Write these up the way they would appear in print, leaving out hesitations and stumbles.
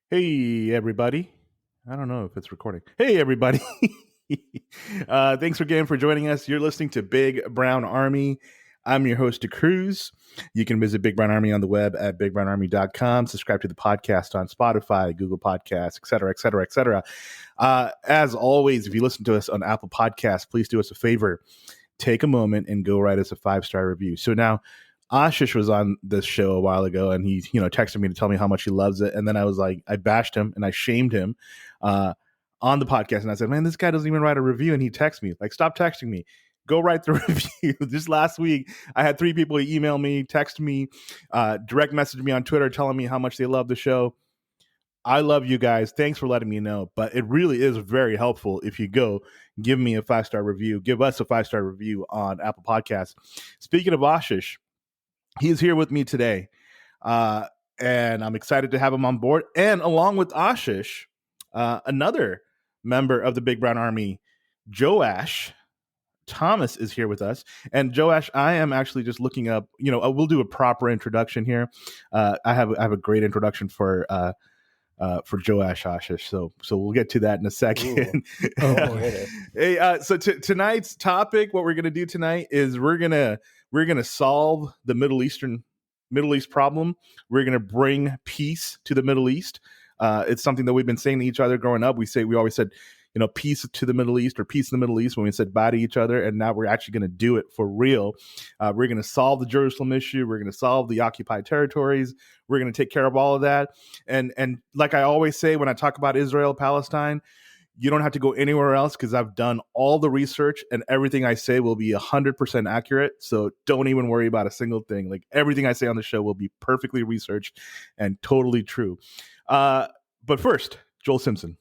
Hey, everybody. I don't know if it's recording. Hey, everybody. Thanks again for joining us. You're listening to Big Brown Army. I'm your host, DeCruz. You can visit Big Brown Army on the web at bigbrownarmy.com. Subscribe to the podcast on Spotify, Google Podcasts, et cetera, et cetera, et cetera. As always, if you listen to us on Apple Podcasts, please do us a favor. Take a moment and go write us a 5-star review. So now, Ashish was on this show a while ago, and he, texted me to tell me how much he loves it. And then I was like, I bashed him and I shamed him on the podcast. And I said, man, this guy doesn't even write a review. And he texts me, like, stop texting me. Go write the review. Just last week, I had 3 people email me, text me, direct message me on Twitter telling me how much they love the show. I love you guys. Thanks for letting me know. But it really is very helpful if you go give me a 5-star review. Give us a 5-star review on Apple Podcasts. Speaking of Ashish, he's here with me today, and I'm excited to have him on board. And along with Ashish, another member of the Big Brown Army, Joash Thomas, is here with us. And Joash, I am actually just looking up. We'll do a proper introduction here. I have a great introduction for Joash Ashish. So we'll get to that in a second. Hey, so tonight's topic, what we're gonna do tonight is we're gonna solve the Middle East problem. We're gonna bring peace to the Middle East. It's something that we've been saying to each other growing up. We always said, peace to the Middle East, or peace in the Middle East, when we said bye to each other. And now we're actually going to do it for real. We're going to solve the Jerusalem issue. We're going to solve the occupied territories. We're going to take care of all of that. And like I always say, when I talk about Israel, Palestine, you don't have to go anywhere else, because I've done all the research and everything I say will be 100% accurate. So don't even worry about a single thing. Like, everything I say on the show will be perfectly researched and totally true. But first, Joel Simpson.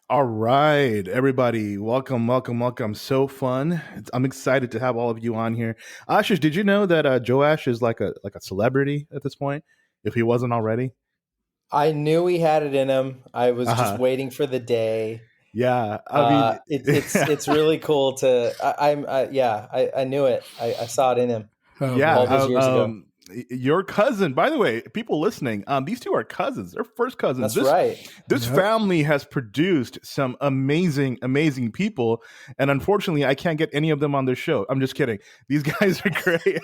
All right, everybody, welcome. So fun. I'm excited to have all of you on here. Ashish, did you know that Joash is like a celebrity at this point, if he wasn't already? I knew he had it in him. I was just waiting for the day. Yeah, I mean, it's really cool to. I knew it. I saw it in him. All those years ago. Your cousin, by the way, people listening, these two are cousins. They're first cousins. That's right. This family has produced some amazing people, and unfortunately, I can't get any of them on this show. I'm just kidding. These guys are great.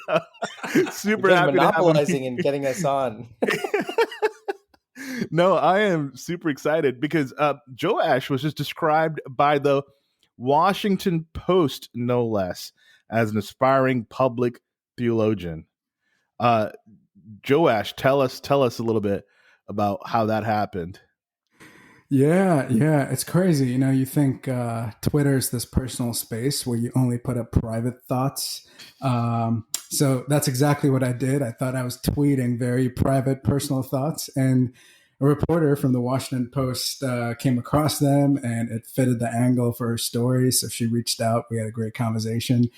Super happy to have them monopolizing and getting us on. No, I am super excited because Joash was just described by the Washington Post, no less, as an aspiring public theologian. Joash, tell us a little bit about how that happened. Yeah, it's crazy. You think Twitter is this personal space where you only put up private thoughts. So that's exactly what I did. I thought I was tweeting very private, personal thoughts, and a reporter from the Washington Post came across them, and it fitted the angle for her story. So she reached out. We had a great conversation.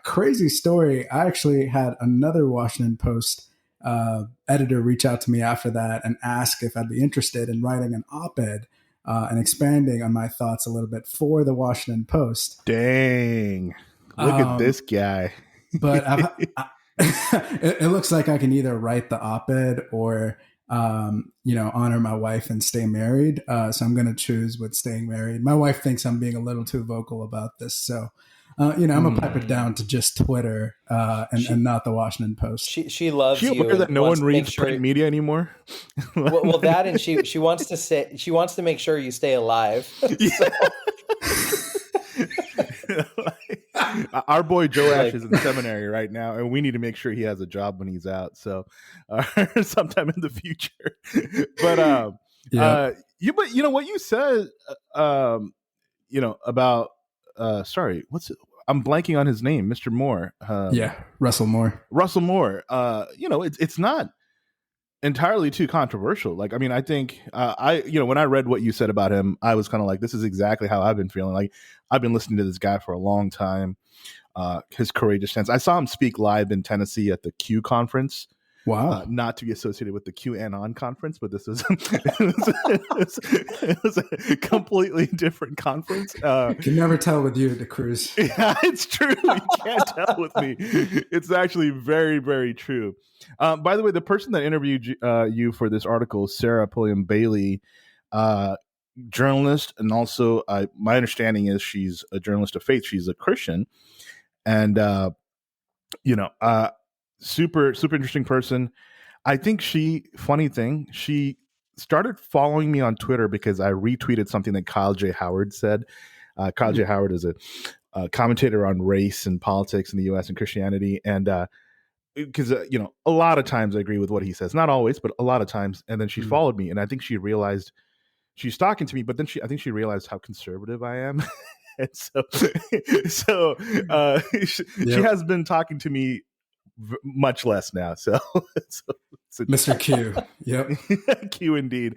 Crazy story. I actually had another Washington Post editor reach out to me after that and ask if I'd be interested in writing an op-ed and expanding on my thoughts a little bit for the Washington Post. Dang. Look at this guy. But it looks like I can either write the op-ed or honor my wife and stay married. So I'm going to choose with staying married. My wife thinks I'm being a little too vocal about this. So, I'm going to pipe it down to just Twitter and not the Washington Post. She loves you. She aware that no one reads print media anymore? well, that, and she wants to make sure you stay alive. Yeah. Our boy Joash is in seminary right now, and we need to make sure he has a job when he's out. So sometime in the future. But what you said, about sorry, I'm blanking on his name, Mr. Moore. Russell Moore. Russell Moore. It's not entirely too controversial. Like, I mean, I think when I read what you said about him, I was kind of like, this is exactly how I've been feeling. Like, I've been listening to this guy for a long time. His courageous stance. I saw him speak live in Tennessee at the Q conference. Wow. Not to be associated with the QAnon conference, but this was it was a completely different conference. You can never tell with you, DeCruz. Yeah, it's true. You can't tell with me. It's actually very, very true. By the way, the person that interviewed you for this article is Sarah Pulliam Bailey, journalist, and also my understanding is she's a journalist of faith. She's a Christian, and super interesting person. I think she started following me on Twitter because I retweeted something that Kyle J. Howard said. Kyle J. Howard is a commentator on race and politics in the U.S. and Christianity, and because a lot of times I agree with what he says, not always, but a lot of times. And then she followed me, and I think she realized she's talking to me, but then I think she realized how conservative I am. And so she has been talking to me much less now. So Mr. Q. Yep. Q indeed.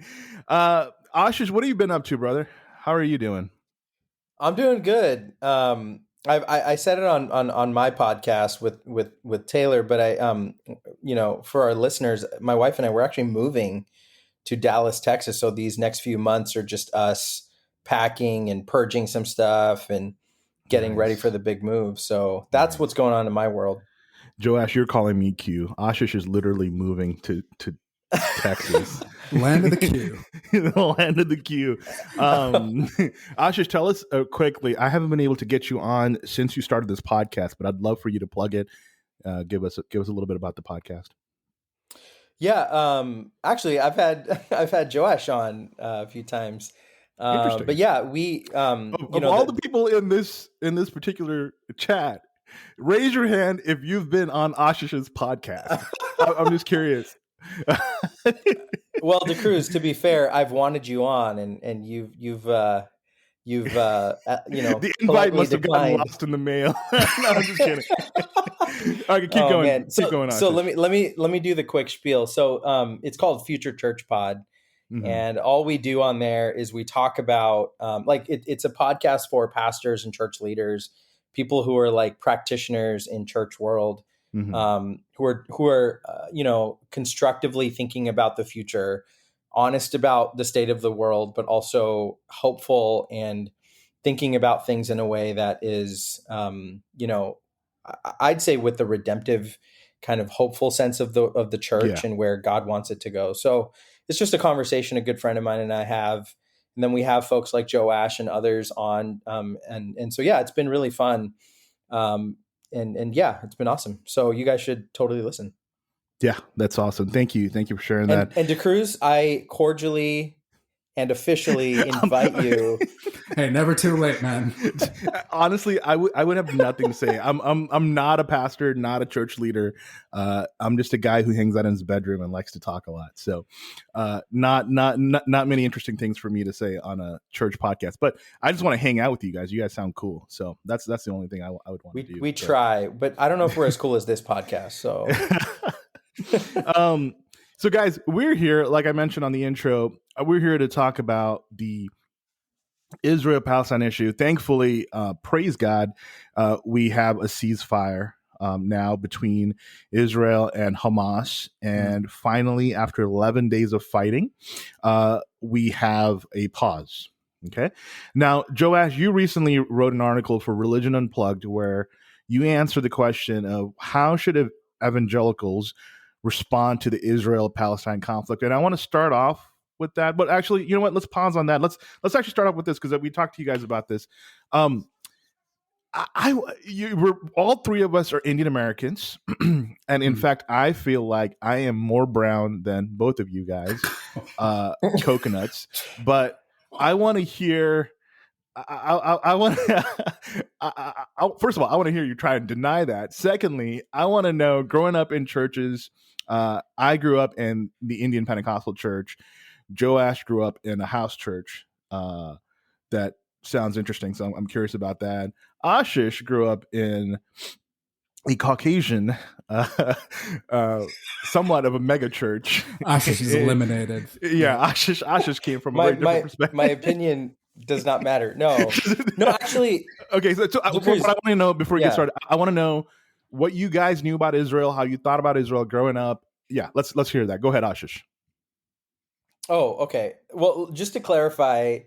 Ashish, what have you been up to, brother? How are you doing? I'm doing good. I said it on my podcast with Taylor, but for our listeners, my wife and I, we're actually moving to Dallas, Texas. So these next few months are just us packing and purging some stuff and getting ready for the big move. So that's what's going on in my world. Joash, you're calling me Q. Ashish is literally moving to Texas. Land of the Q. The land of the Q. Ashish, tell us quickly. I haven't been able to get you on since you started this podcast, but I'd love for you to plug it. Give us a little bit about the podcast. Yeah, actually, I've had Joash on a few times. Interesting. But yeah, we all the people in this particular chat, raise your hand if you've been on Ashish's podcast. I'm just curious. Well, DeCruz, to be fair, I've wanted you on, and you've the invite must have gotten lost in the mail. No, I'm just kidding. Okay, keep going. Man. Keep going. So let me do the quick spiel. So it's called Future Church Pod. Mm-hmm. And all we do on there is we talk about it's a podcast for pastors and church leaders, people who are like practitioners in church world, mm-hmm. who are constructively thinking about the future, honest about the state of the world, but also hopeful and thinking about things in a way that is, I'd say with the redemptive kind of hopeful sense of the church and where God wants it to go. So it's just a conversation a good friend of mine and I have. And then we have folks like Joash and others on. And so, yeah, it's been really fun. And it's been awesome. So you guys should totally listen. Yeah, that's awesome. Thank you. Thank you for sharing that. And DeCruz, I cordially and officially invite you. Hey, never too late, man. Honestly, I would have nothing to say. I'm not a pastor, not a church leader. I'm just a guy who hangs out in his bedroom and likes to talk a lot. So, not many interesting things for me to say on a church podcast. But I just want to hang out with you guys. You guys sound cool. So that's the only thing I would want to do. We try, but I don't know if we're as cool as this podcast. So. So guys, we're here, like I mentioned on the intro, we're here to talk about the Israel-Palestine issue. Thankfully, praise God, we have a ceasefire now between Israel and Hamas. And finally, after 11 days of fighting, we have a pause. Okay. Now, Joash, you recently wrote an article for Religion Unplugged where you answer the question of how should evangelicals respond to the Israel-Palestine conflict. And I want to start off with that, but actually, you know what? Let's pause on that. Let's actually start off with this because we talked to you guys about this. We're all three of us are Indian Americans, and in fact, I feel like I am more brown than both of you guys, coconuts. But I want to hear. I want. First of all, I want to hear you try and deny that. Secondly, I want to know. Growing up in churches, I grew up in the Indian Pentecostal church. Joash grew up in a house church that sounds interesting. So I'm curious about that. Ashish grew up in a Caucasian, uh, uh, somewhat of a mega church. Ashish is eliminated. Yeah, Ashish came from a My very different my perspective. my opinion does not matter. No, actually. Okay, so what I want to know before we get started, I want to know what you guys knew about Israel, how you thought about Israel growing up. Yeah, let's hear that. Go ahead, Ashish. Oh, okay. Well, just to clarify,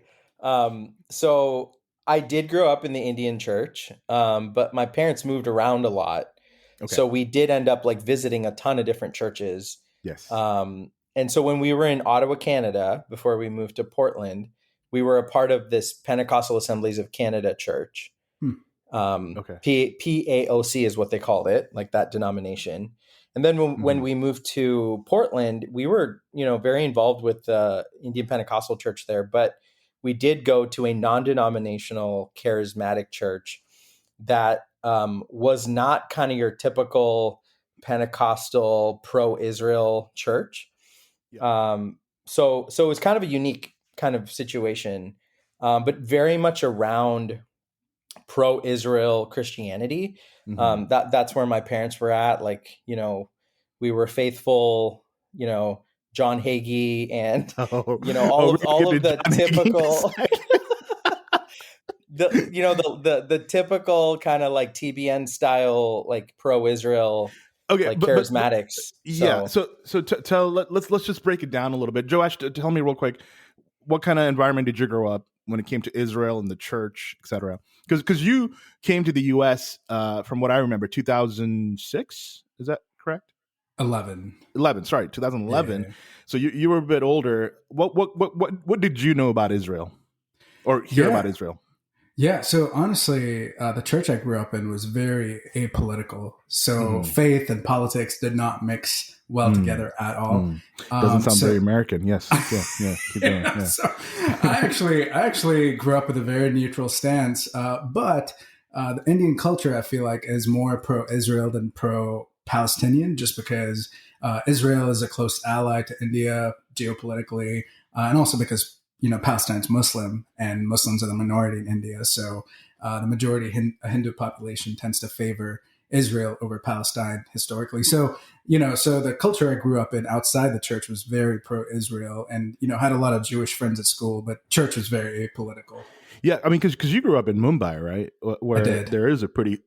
so I did grow up in the Indian church, but my parents moved around a lot. Okay. So we did end up like visiting a ton of different churches. Yes. And so when we were in Ottawa, Canada, before we moved to Portland, we were a part of this Pentecostal Assemblies of Canada church. Okay. PAOC is what they called it, like that denomination. And then when we moved to Portland, we were, very involved with the Indian Pentecostal church there, but we did go to a non-denominational charismatic church that was not kind of your typical Pentecostal pro-Israel church. Yeah. So it was kind of a unique kind of situation, but very much around pro-Israel Christianity. That's where my parents were at. Like, we were faithful, John Hagee and, all of the typical, the typical kind of like TBN style, like pro-Israel, like charismatics. Yeah. So let's just break it down a little bit. Joash, tell me real quick, what kind of environment did you grow up when it came to Israel and the church, etc.? Because you came to the U.S. From what I remember, 2006. Is that correct? 11. Sorry, 2011. Yeah. So you were a bit older. What did you know about Israel, or hear about Israel? Yeah. So honestly, the church I grew up in was very apolitical. So faith and politics did not mix well together at all. Doesn't sound very American. Yes. Yeah. Keep going. Yeah. So I actually grew up with a very neutral stance. But the Indian culture, I feel like, is more pro-Israel than pro-Palestinian, just because Israel is a close ally to India geopolitically, and also because Palestine's Muslim, and Muslims are the minority in India. So the majority Hindu population tends to favor Israel over Palestine historically. So, so the culture I grew up in outside the church was very pro-Israel, and, had a lot of Jewish friends at school, but church was very apolitical. Yeah. I mean, because you grew up in Mumbai, right? Where there is a pretty,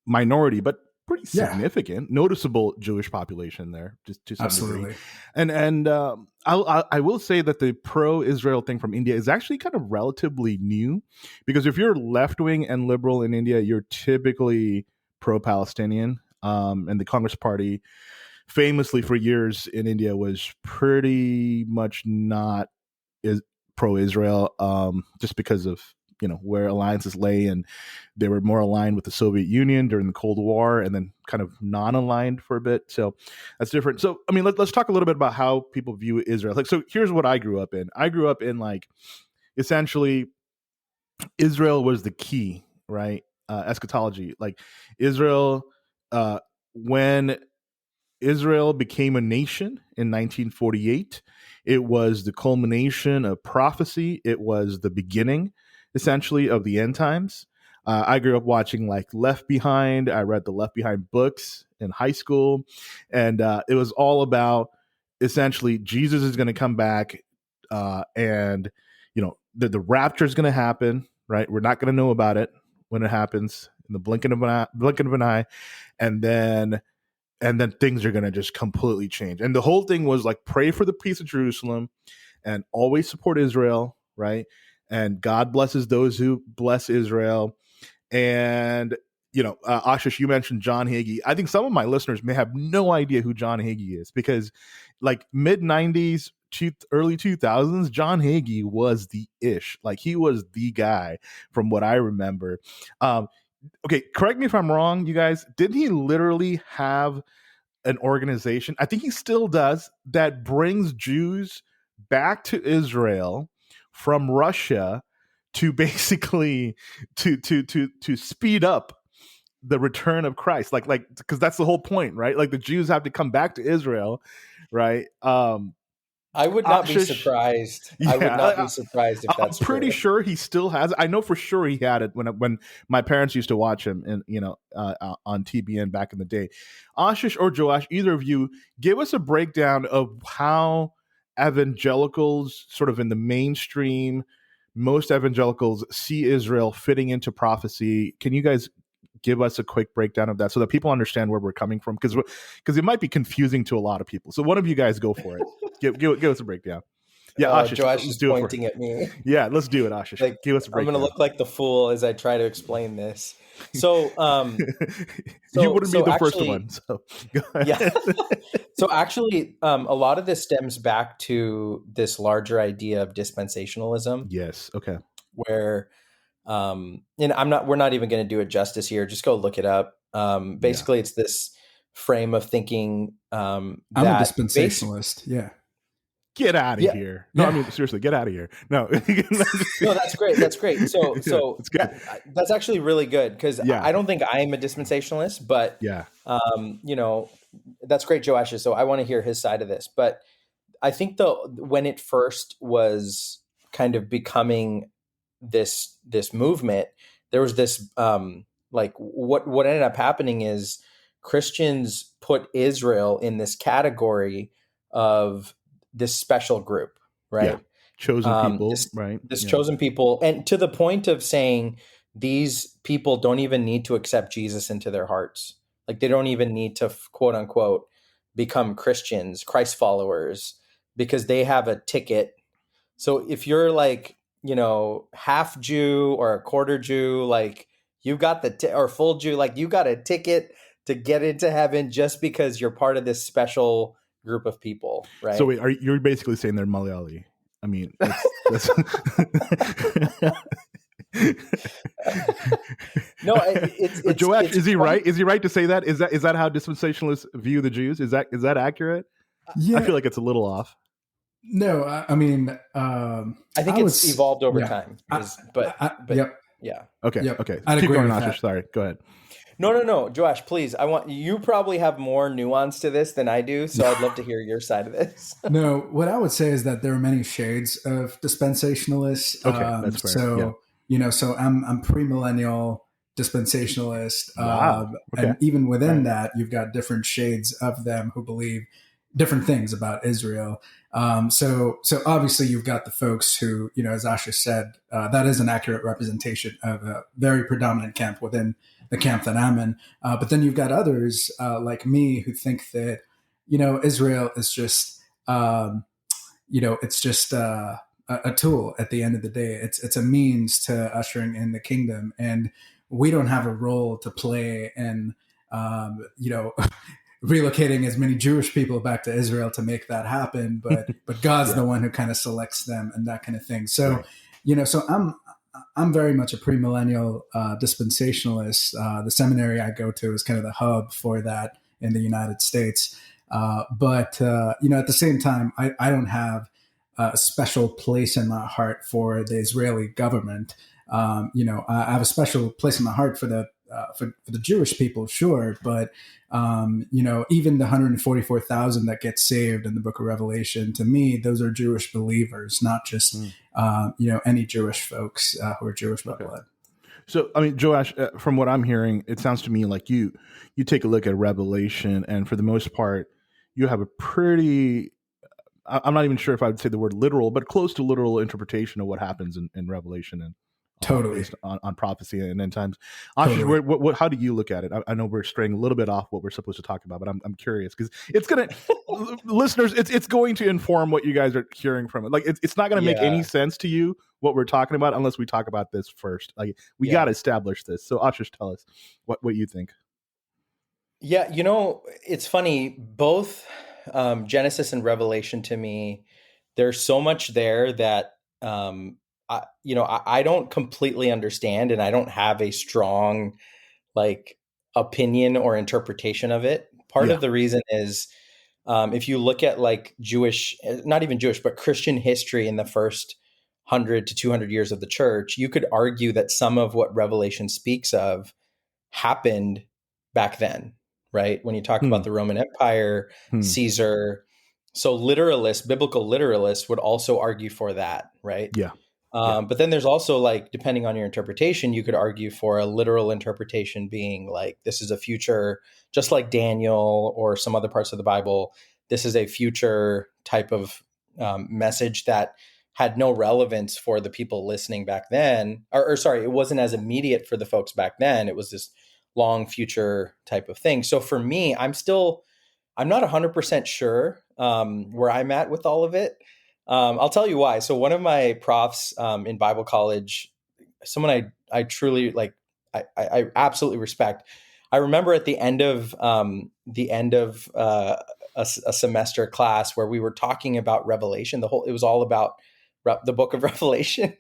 minority, but pretty significant, noticeable Jewish population there, just to some degree. And I will say that the pro-Israel thing from India is actually kind of relatively new, because if you're left-wing and liberal in India, you're typically pro-Palestinian. And the Congress Party, famously for years in India, was pretty much not pro-Israel, just because of where alliances lay, and they were more aligned with the Soviet Union during the Cold War, and then kind of non-aligned for a bit. So that's different. So let's talk a little bit about how people view Israel. Like, so here's what I grew up in. I grew up in, like, essentially Israel was the key, right? Eschatology, like Israel, when Israel became a nation in 1948, it was the culmination of prophecy. It was the beginning, essentially, of the end times. I grew up watching, like, Left Behind. I read the Left Behind books in high school, and it was all about, essentially, Jesus is going to come back, and the rapture is going to happen. Right? We're not going to know about it when it happens, in the blink of an eye, and then things are going to just completely change. And the whole thing was like, pray for the peace of Jerusalem and always support Israel, right? And God blesses those who bless Israel. And, Ashish, you mentioned John Hagee. I think some of my listeners may have no idea who John Hagee is, because, like, mid-90s, early 2000s, John Hagee was the ish. Like, he was the guy from what I remember. Okay, correct me if I'm wrong, you guys. Didn't he literally have an organization, I think he still does, that brings Jews back to Israel from Russia to basically to speed up the return of Christ? Like because that's the whole point, right? Like, the Jews have to come back to Israel, right? I would not be Ashish, surprised. I would yeah, not be surprised if I'm that's pretty true. sure he still has. I know for sure he had it when my parents used to watch him, and on TBN back in the day. Ashish or Joash, either of you, give us a breakdown of how evangelicals, sort of in the mainstream, most evangelicals see Israel fitting into prophecy. Can you guys give us a quick breakdown of that so that people understand where we're coming from? Because it might be confusing to a lot of people. So one of you guys go for it. Give us a breakdown. Yeah, Ashish, Josh let's is do it pointing at me. Yeah, let's do it, Ashish. Like Give us a I'm going to breakdown. look like the fool as I try to explain this. So, you wouldn't be the first actually, one. So go ahead. yeah. So actually, a lot of this stems back to this larger idea of dispensationalism. Yes. Okay. Where, and we're not even going to do it justice here. Just go look it up. Basically, it's this frame of thinking. I'm a dispensationalist. Yeah. Get out of here. No, I mean, seriously, get out of here. No. No, that's great. That's great. So it's good. That's actually really good because I don't think I am a dispensationalist, but that's great, Joash. So I want to hear his side of this. But I think when it first was kind of becoming this movement, there was this what ended up happening is Christians put Israel in this category of this special group, right? Yeah. Chosen people, right? This chosen people, and to the point of saying these people don't even need to accept Jesus into their hearts. Like they don't even need to quote unquote become Christians, Christ followers, because they have a ticket. So if you're like, half Jew or a quarter Jew, like you got or full Jew, like you got a ticket to get into heaven just because you're part of this special group of people, right? So wait, you're basically saying they're Malayali? I mean, that's no, it's Joash, is he right? Is he right to say that? Is that how dispensationalists view the Jews? Is that accurate? Yeah, I feel like it's a little off. No, I mean, I think it's evolved over time. Yep. Yeah. Okay. Yep. Okay. I'd Keep agree going, with Ashish. that. Sorry. Go ahead. No, Joash, please. You probably have more nuance to this than I do, so I'd love to hear your side of this. No, what I would say is that there are many shades of dispensationalists. Okay, that's fair. So so I'm premillennial dispensationalist, Wow. Okay. and even within that, you've got different shades of them who believe different things about Israel. So obviously you've got the folks who, as Ashish said, that is an accurate representation of a very predominant camp within the camp that I'm in. But then you've got others like me who think that, Israel is just, it's just a tool at the end of the day. It's a means to ushering in the kingdom. And we don't have a role to play in, relocating as many Jewish people back to Israel to make that happen. But God's the one who kind of selects them and that kind of thing. So, so I'm very much a premillennial dispensationalist. The seminary I go to is kind of the hub for that in the United States. But at the same time, I don't have a special place in my heart for the Israeli government. I have a special place in my heart for the Jewish people, sure, but even the 144,000 that get saved in the Book of Revelation, to me, those are Jewish believers, not just any Jewish folks who are Jewish by blood. So, I mean, Joash, from what I'm hearing, it sounds to me like you take a look at Revelation, and for the most part, you have a pretty, I'm not even sure if I would say the word literal, but close to literal interpretation of what happens in Revelation and totally based on prophecy and end times. Ashish, totally. How do you look at it? I know we're straying a little bit off what we're supposed to talk about, but I'm curious because it's gonna listeners, it's going to inform what you guys are hearing from it. Like it's not going to make any sense to you what we're talking about unless we talk about this first. Like we got to establish this. So Ashish, tell us what you think. Yeah, it's funny. Both Genesis and Revelation, to me, there's so much there that I don't completely understand, and I don't have a strong opinion or interpretation of it. Part of the reason is if you look at Jewish, not even Jewish, but Christian history in the first 100 to 200 years of the church, you could argue that some of what Revelation speaks of happened back then, right? When you talk about the Roman Empire, Caesar, So biblical literalists would also argue for that, right? Yeah. But then there's also, like, depending on your interpretation, you could argue for a literal interpretation being like, this is a future, just like Daniel or some other parts of the Bible. This is a future type of message that had no relevance for the people listening back then. Or sorry, it wasn't as immediate for the folks back then. It was this long future type of thing. So for me, I'm not 100% sure where I'm at with all of it. I'll tell you why. So one of my profs in Bible college, someone I truly like, I absolutely respect. I remember at the end of a semester class where we were talking about Revelation. It was all about the book of Revelation.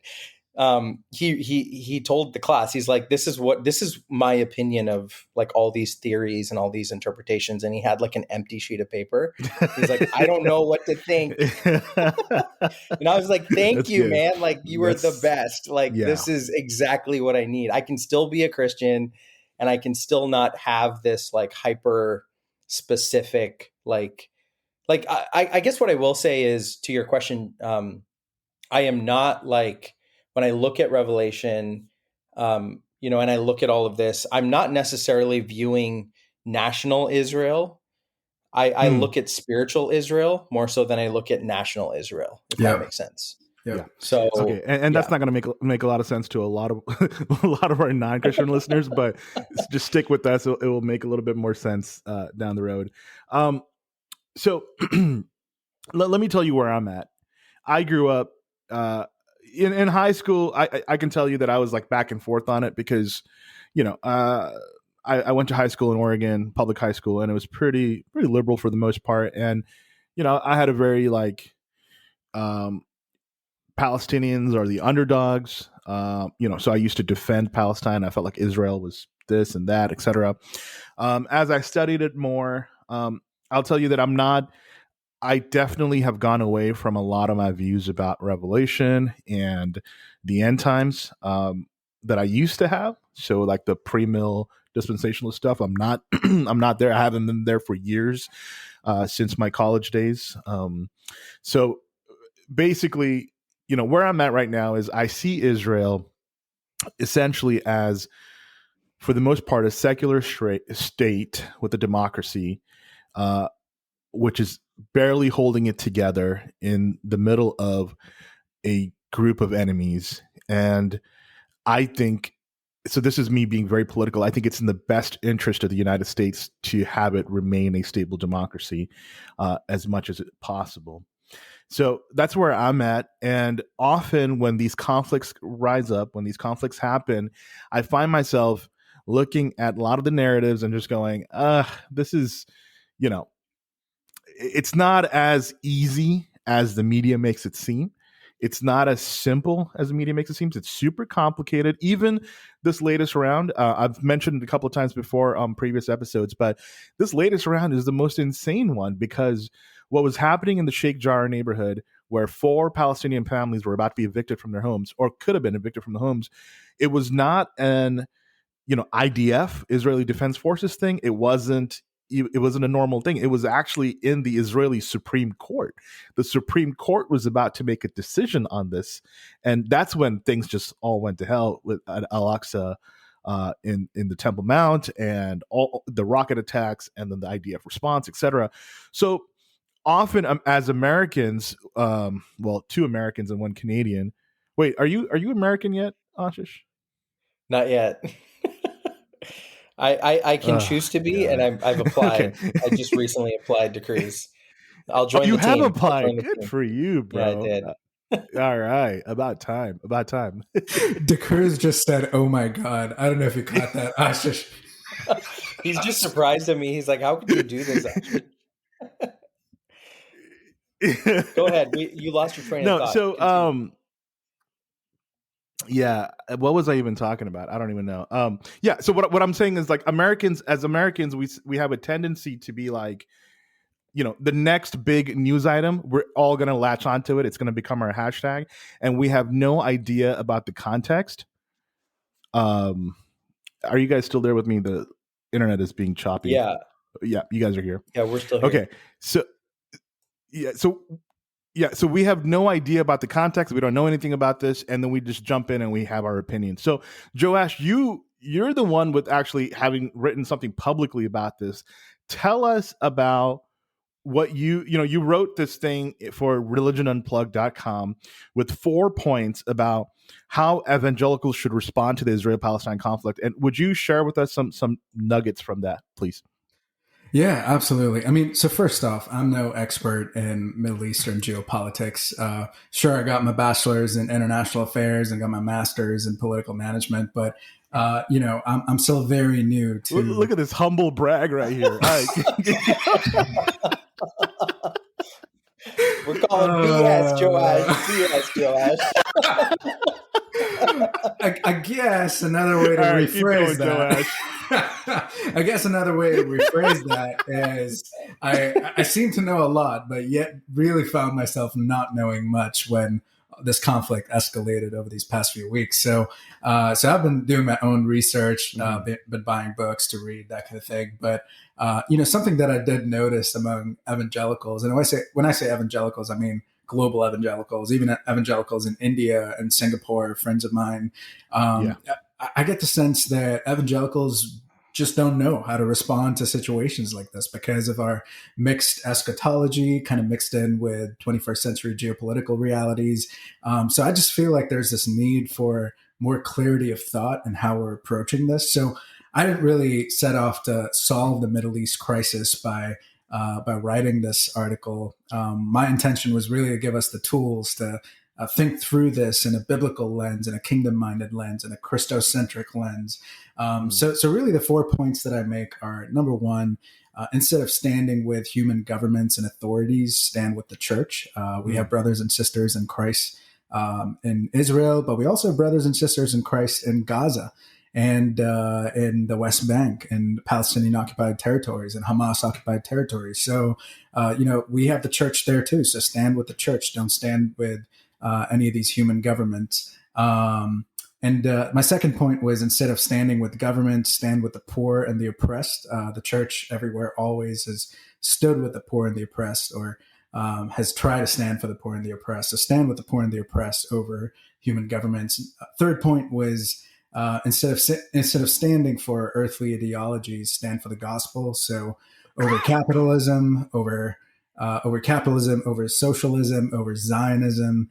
He told the class, he's like, this is my opinion of, like, all these theories and all these interpretations. And he had, like, an empty sheet of paper. He's like, I don't know what to think. And I was like, thank That's you, good. man. Like, you were the best. Like, Yeah. This is exactly what I need. I can still be a Christian and I can still not have this, like, hyper specific, like I guess what I will say is, to your question, I am not, like, when I look at Revelation, and I look at all of this, I'm not necessarily viewing national Israel. I look at spiritual Israel more so than I look at national Israel, if that makes sense. Yeah. So okay, and that's not going to make a lot of sense to a lot of a lot of our non-Christian listeners, but just stick with that, so it will make a little bit more sense down the road. So let me tell you where I'm at. I grew up in high school. I can tell you that I was, like, back and forth on it because, I went to high school in Oregon, public high school, and it was pretty liberal for the most part. And, I had a very, like, Palestinians are the underdogs. So I used to defend Palestine. I felt like Israel was this and that, etc. As I studied it more, I'll tell you that I definitely have gone away from a lot of my views about Revelation and the end times that I used to have. So, like, the pre-mill dispensationalist stuff, I'm not I'm not there. I haven't been there for years, since my college days. So basically, where I'm at right now is I see Israel essentially as, for the most part, a secular state with a democracy, which is barely holding it together in the middle of a group of enemies. And I think, so this is me being very political, I think it's in the best interest of the United States to have it remain a stable democracy as much as possible. So that's where I'm at. And often when these conflicts rise up, when these conflicts happen, I find myself looking at a lot of the narratives and just going, this is, it's not as easy as the media makes it seem. It's not as simple as the media makes it seem. It's super complicated. Even this latest round, I've mentioned a couple of times before on previous episodes, but this latest round is the most insane one because what was happening in the Sheikh Jarrah neighborhood, where 4 Palestinian families were about to be evicted from their homes, or could have been evicted from the homes, it was not an IDF, Israeli Defense Forces thing. It wasn't a normal thing. It was actually in the Israeli Supreme Court. The Supreme Court was about to make a decision on this, and that's when things just all went to hell with Al-Aqsa in the Temple Mount and all the rocket attacks, and then the IDF response, etc. So often, as Americans, 2 Americans and 1 Canadian. Wait, are you American yet, Ashish? Not yet. I can choose to be, God. and I've applied. Okay. I just recently applied to cruise. I'll join You the team. have applied. The Good team. for you, bro. Yeah, I did. All right. About time. DeCruz just said, "Oh my God." I don't know if you caught that, Ashish. He's just surprised at me. He's like, how could you do this? Go ahead. You lost your train of thought. So, Continue. yeah. What was I even talking about? I don't even know. Yeah. So what I'm saying is, like, as Americans, we have a tendency to be like, the next big news item, we're all going to latch onto it. It's going to become our hashtag, and we have no idea about the context. Are you guys still there with me? The internet is being choppy. Yeah. Yeah. You guys are here. Yeah, we're still here. Okay. So yeah. So we have no idea about the context. We don't know anything about this, and then we just jump in and we have our opinion. So, Joash, you're the one with actually having written something publicly about this. Tell us about what you wrote this thing for religionunplugged.com with 4 points about how evangelicals should respond to the Israel-Palestine conflict. And would you share with us some nuggets from that, please? Yeah, absolutely. I mean, so first off, I'm no expert in Middle Eastern geopolitics. Sure, I got my bachelor's in international affairs and got my master's in political management, but I'm still very new to. Look at this humble brag right here. All right. We're calling BS, Joash. BS, Joash. I guess another way to rephrase that. I guess another way to rephrase that is I seem to know a lot, but yet really found myself not knowing much when this conflict escalated over these past few weeks. So I've been doing my own research, been buying books to read, that kind of thing. But something that I did notice among evangelicals, and when I say evangelicals, I mean global evangelicals, even evangelicals in India and Singapore, friends of mine. I get the sense that evangelicals just don't know how to respond to situations like this because of our mixed eschatology, kind of mixed in with 21st century geopolitical realities. So I just feel like there's this need for more clarity of thought in how we're approaching this. So I didn't really set off to solve the Middle East crisis by writing this article. My intention was really to give us the tools to think through this in a biblical lens, in a kingdom-minded lens, in a Christocentric lens. So really the 4 points that I make are, number one, instead of standing with human governments and authorities, stand with the church. We have brothers and sisters in Christ in Israel, but we also have brothers and sisters in Christ in Gaza and in the West Bank and Palestinian occupied territories and Hamas occupied territories. So, we have the church there too. So stand with the church. Don't stand with any of these human governments. And my second point was, instead of standing with government, stand with the poor and the oppressed. The church everywhere always has stood with the poor and the oppressed, or has tried to stand for the poor and the oppressed. So stand with the poor and the oppressed over human governments. Third point was, instead of standing for earthly ideologies, stand for the gospel. So over capitalism, over socialism, over Zionism.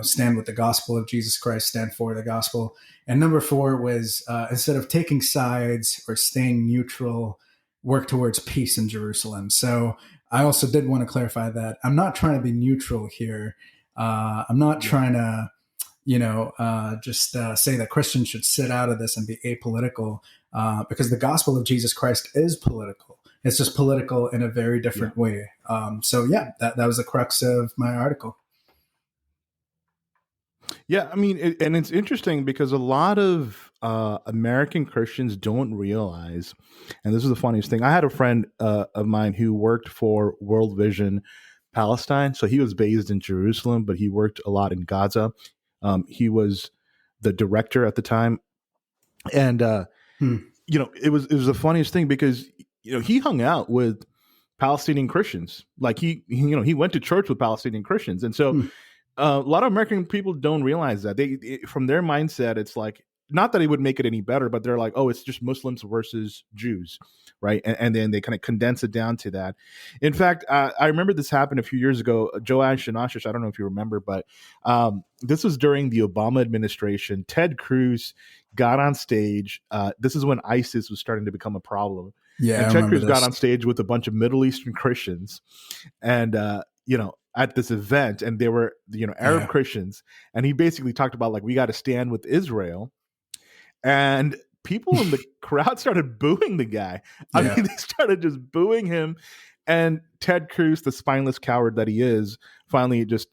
Stand with the gospel of Jesus Christ, stand for the gospel. And number 4 was, instead of taking sides or staying neutral, work towards peace in Jerusalem. So I also did want to clarify that I'm not trying to be neutral here. I'm not trying to, just say that Christians should sit out of this and be apolitical, because the gospel of Jesus Christ is political. It's just political in a very different way. That was the crux of my article. Yeah, I mean, and it's interesting because a lot of American Christians don't realize, and this is the funniest thing. I had a friend of mine who worked for World Vision Palestine. So he was based in Jerusalem, but he worked a lot in Gaza. He was the director at the time. And, it was the funniest thing because, he hung out with Palestinian Christians. Like he went to church with Palestinian Christians. And so a lot of American people don't realize that. From their mindset, it's like, not that it would make it any better, but they're like, oh, it's just Muslims versus Jews, right? And then they kind of condense it down to that. In fact, I remember this happened a few years ago. Joash and Ashish, I don't know if you remember, but this was during the Obama administration. Ted Cruz got on stage. This is when ISIS was starting to become a problem. Yeah, and Ted Cruz got on stage with a bunch of Middle Eastern Christians, and at this event, and they were Arab Christians, and he basically talked about, like, we got to stand with Israel, and people in the crowd started booing the guy. I mean, they started just booing him, and Ted Cruz, the spineless coward that he is, finally just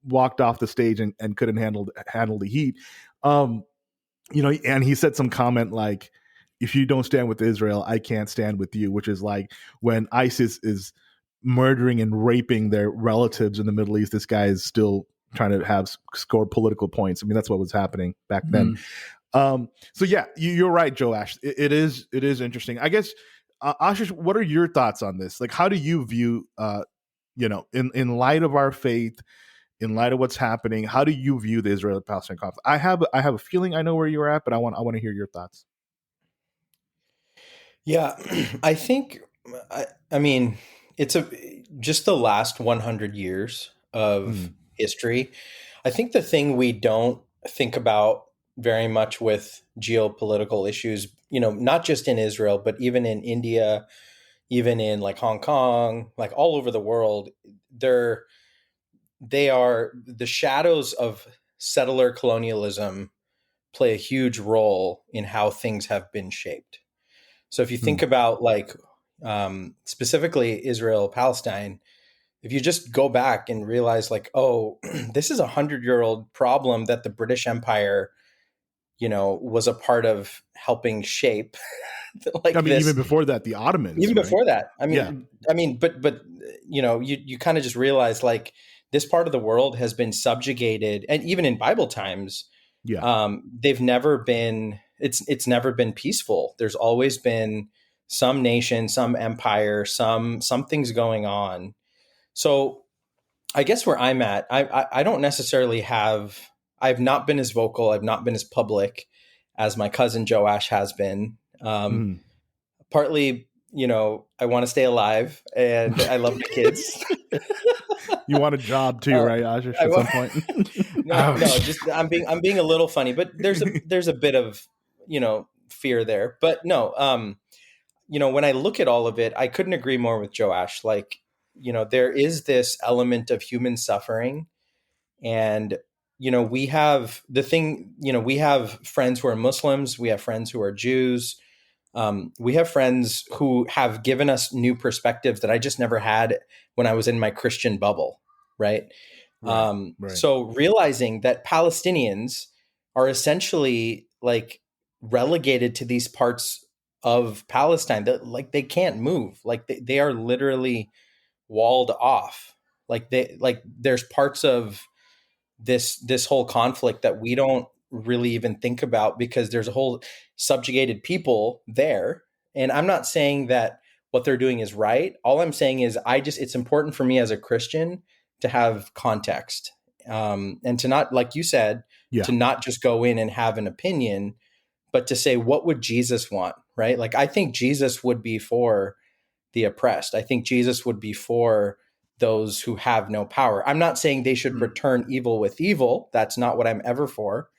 walked off the stage and couldn't handle the heat. And he said some comment like, if you don't stand with Israel, I can't stand with you, which is like when ISIS is murdering and raping their relatives in the Middle East, this guy is still trying to score political points. I mean, that's what was happening back then. So yeah, you're right, Joash. It is interesting. I guess, Ashish, what are your thoughts on this? Like, how do you view in light of our faith, in light of what's happening, how do you view the Israeli-Palestine conflict? I have a feeling I know where you're at, but I want to hear your thoughts. Yeah, I think, I mean, it's just the last 100 years of history. I think the thing we don't think about very much with geopolitical issues, not just in Israel, but even in India, even in like Hong Kong, like all over the world, they are the shadows of settler colonialism play a huge role in how things have been shaped. So if you think about like specifically Israel, Palestine, if you just go back and realize like, oh, this is 100-year-old problem that the British Empire, was a part of helping shape. Like I mean, this, even before that, the Ottomans, even right? before that. Yeah. But you kind of just realize like this part of the world has been subjugated, and even in Bible times, Yeah. they've never been. It's never been peaceful. There's always been some nation, some empire, something's going on. So I guess where I'm at, I don't necessarily have. I've not been as vocal. I've not been as public as my cousin Joash has been. Partly, I want to stay alive and I love my kids. You want a job too, right, Ashish, at some point? No, just I'm being a little funny, but there's a bit of, fear there. But no, when I look at all of it, I couldn't agree more with Joash. Like, there is this element of human suffering, and we have the thing, we have friends who are Muslims, we have friends who are Jews. We have friends who have given us new perspectives that I just never had when I was in my Christian bubble, right? Right. So realizing that Palestinians are essentially like relegated to these parts of Palestine that like they can't move, like they are literally walled off. There's parts of this whole conflict that we don't really even think about because there's a whole subjugated people there. And I'm not saying that what they're doing is right. All I'm saying is it's important for me as a Christian to have context, and to not, like you said, to not just go in and have an opinion, but to say, what would Jesus want? Right? Like, I think Jesus would be for the oppressed. I think Jesus would be for those who have no power. I'm not saying they should return evil with evil. That's not what I'm ever for.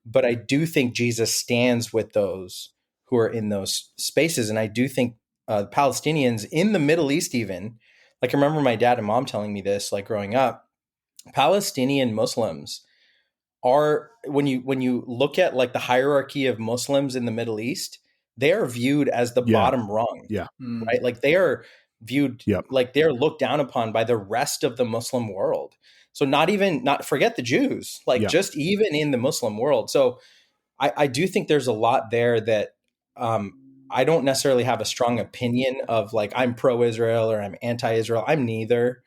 But I do think Jesus stands with those who are in those spaces. And I do think Palestinians in the Middle East, even, like I remember my dad and mom telling me this, like growing up, Palestinian Muslims are, when you look at like the hierarchy of Muslims in the Middle East, they are viewed as the bottom rung. Yeah. Right? Like they are viewed like they're looked down upon by the rest of the Muslim world. So not forget the Jews, like just even in the Muslim world. So I do think there's a lot there that I don't necessarily have a strong opinion of like I'm pro-Israel or I'm anti-Israel. I'm neither.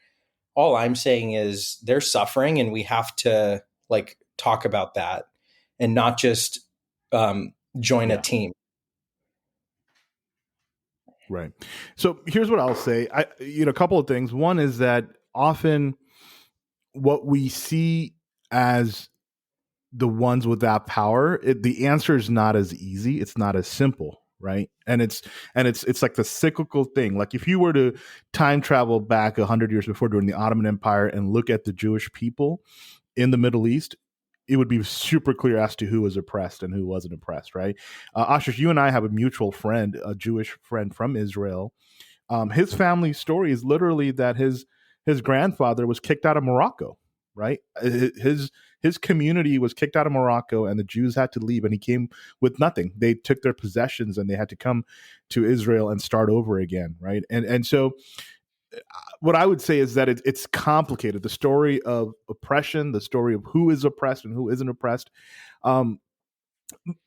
All I'm saying is they're suffering and we have to like talk about that and not just join a team. Right. So here's what I'll say. A couple of things. One is that often what we see as the ones without power, the answer is not as easy. It's not as simple, right? And it's like the cyclical thing. Like if you were to time travel back 100 years before during the Ottoman Empire and look at the Jewish people in the Middle East, it would be super clear as to who was oppressed and who wasn't oppressed, right? Ashish, you and I have a mutual friend, a Jewish friend from Israel. His family story is literally that his grandfather was kicked out of Morocco, right? His community was kicked out of Morocco and the Jews had to leave and he came with nothing. They took their possessions and they had to come to Israel and start over again, right? And so what I would say is that it's complicated. The story of oppression, the story of who is oppressed and who isn't oppressed. And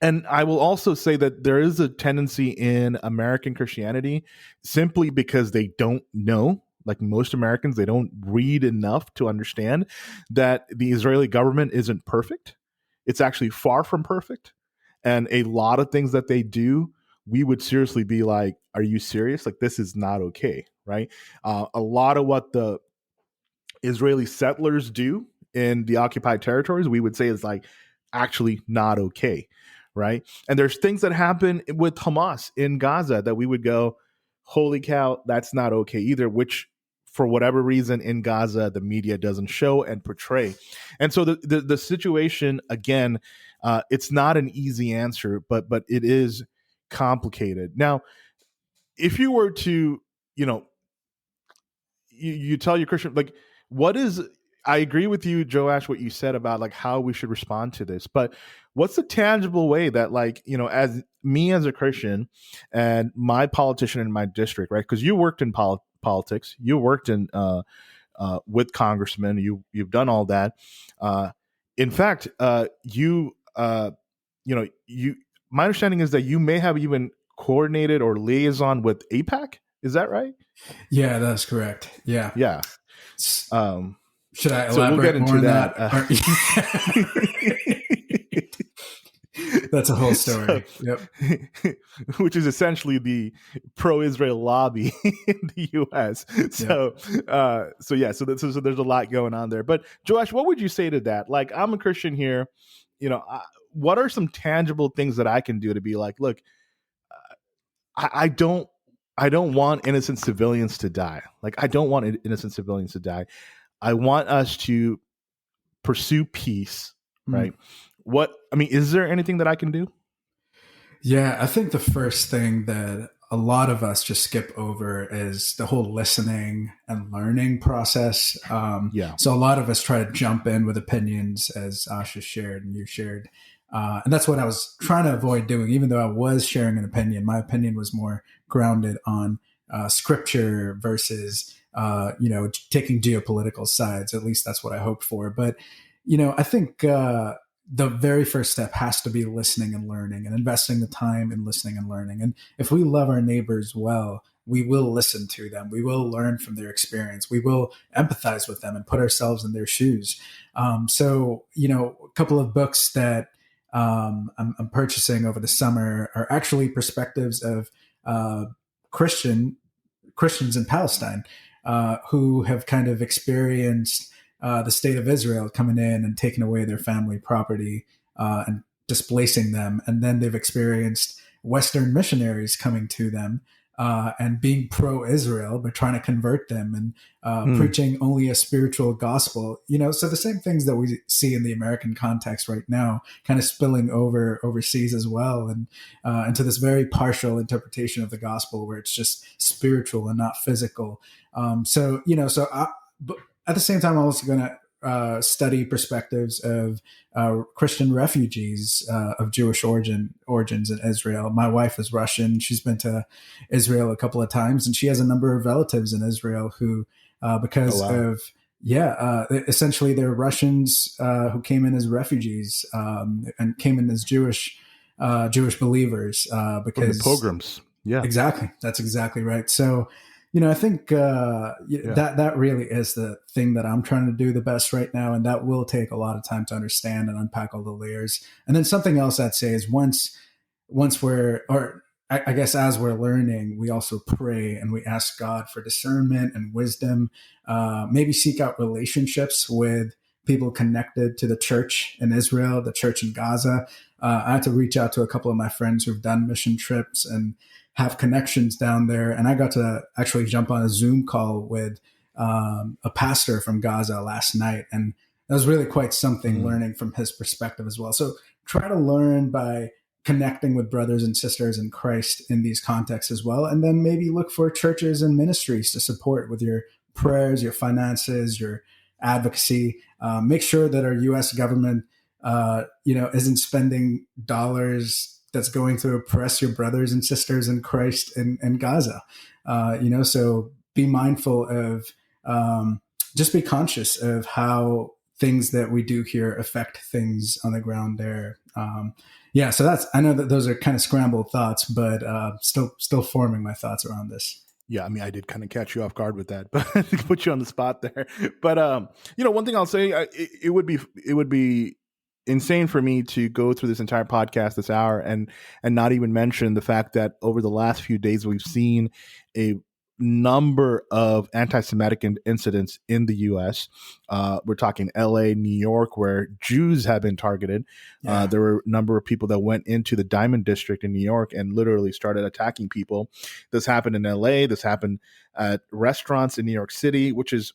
I will also say that there is a tendency in American Christianity, simply because they don't know, like most Americans, they don't read enough to understand that the Israeli government isn't perfect. It's actually far from perfect. And a lot of things that they do, we would seriously be like, are you serious? Like, this is not okay, right? A lot of what the Israeli settlers do in the occupied territories, we would say is like actually not okay, right? And there's things that happen with Hamas in Gaza that we would go, holy cow, that's not okay either, which for whatever reason in Gaza the media doesn't show and portray. And so the situation again, it's not an easy answer, but it is complicated. Now, if you were to, you know, you tell your Christian, like, what is, I agree with you, Joash, what you said about like how we should respond to this, but what's the tangible way that, like, you know, as me as a Christian and my politician in my district, right? Because you worked in politics, you worked in with congressmen, you've done all that. In fact, you know, my understanding is that you may have even coordinated or liaison with APAC. Is that right? Yeah, that's correct. Yeah. Yeah. Should I elaborate so we'll get into more on that? That's a whole story. Yep. Which is essentially the pro-Israel lobby in the U.S. So, yep. So there's a lot going on there. But Joash, what would you say to that? Like, I'm a Christian here. You know, what are some tangible things that I can do to be like, look, I don't want innocent civilians to die. Like, I don't want innocent civilians to die. I want us to pursue peace, right? Is there anything that I can do? Yeah, I think the first thing that a lot of us just skip over is the whole listening and learning process. So a lot of us try to jump in with opinions, as Asha shared and you shared. And that's what I was trying to avoid doing. Even though I was sharing an opinion, my opinion was more grounded on scripture versus, taking geopolitical sides. At least that's what I hoped for. But, I think the very first step has to be listening and learning and investing the time in listening and learning. And if we love our neighbors well, we will listen to them. We will learn from their experience. We will empathize with them and put ourselves in their shoes. A couple of books that I'm purchasing over the summer are actually perspectives of Christians in Palestine who have kind of experienced the state of Israel coming in and taking away their family property and displacing them. And then they've experienced Western missionaries coming to them and being pro-Israel, but trying to convert them and preaching only a spiritual gospel. So the same things that we see in the American context right now, kind of spilling over overseas as well, and into this very partial interpretation of the gospel where it's just spiritual and not physical. But at the same time, I'm also going to study perspectives of Christian refugees of Jewish origins in Israel. My wife is Russian. She's been to Israel a couple of times, and she has a number of relatives in Israel who, essentially they're Russians who came in as refugees and came in as Jewish believers because the pogroms. Yeah, exactly. That's exactly right. So, I think that really is the thing that I'm trying to do the best right now. And that will take a lot of time to understand and unpack all the layers. And then something else I'd say is as we're learning, we also pray and we ask God for discernment and wisdom, maybe seek out relationships with people connected to the church in Israel, the church in Gaza. I had to reach out to a couple of my friends who've done mission trips and have connections down there. And I got to actually jump on a Zoom call with a pastor from Gaza last night. And that was really quite something, learning from his perspective as well. So try to learn by connecting with brothers and sisters in Christ in these contexts as well. And then maybe look for churches and ministries to support with your prayers, your finances, your advocacy. Make sure that our U.S. government, isn't spending dollars that's going to oppress your brothers and sisters in Christ in Gaza. So be mindful of, just be conscious of how things that we do here affect things on the ground there. So I know that those are kind of scrambled thoughts, but still forming my thoughts around this. Yeah, I mean, I did kind of catch you off guard with that, but put you on the spot there. But one thing I'll say, it would be insane for me to go through this entire podcast this hour and not even mention the fact that over the last few days we've seen a number of anti-Semitic incidents in the U.S. We're talking L.A., New York, where Jews have been targeted. Yeah. There were a number of people that went into the Diamond District in New York and literally started attacking people. This happened in L.A. This happened at restaurants in New York City, which is,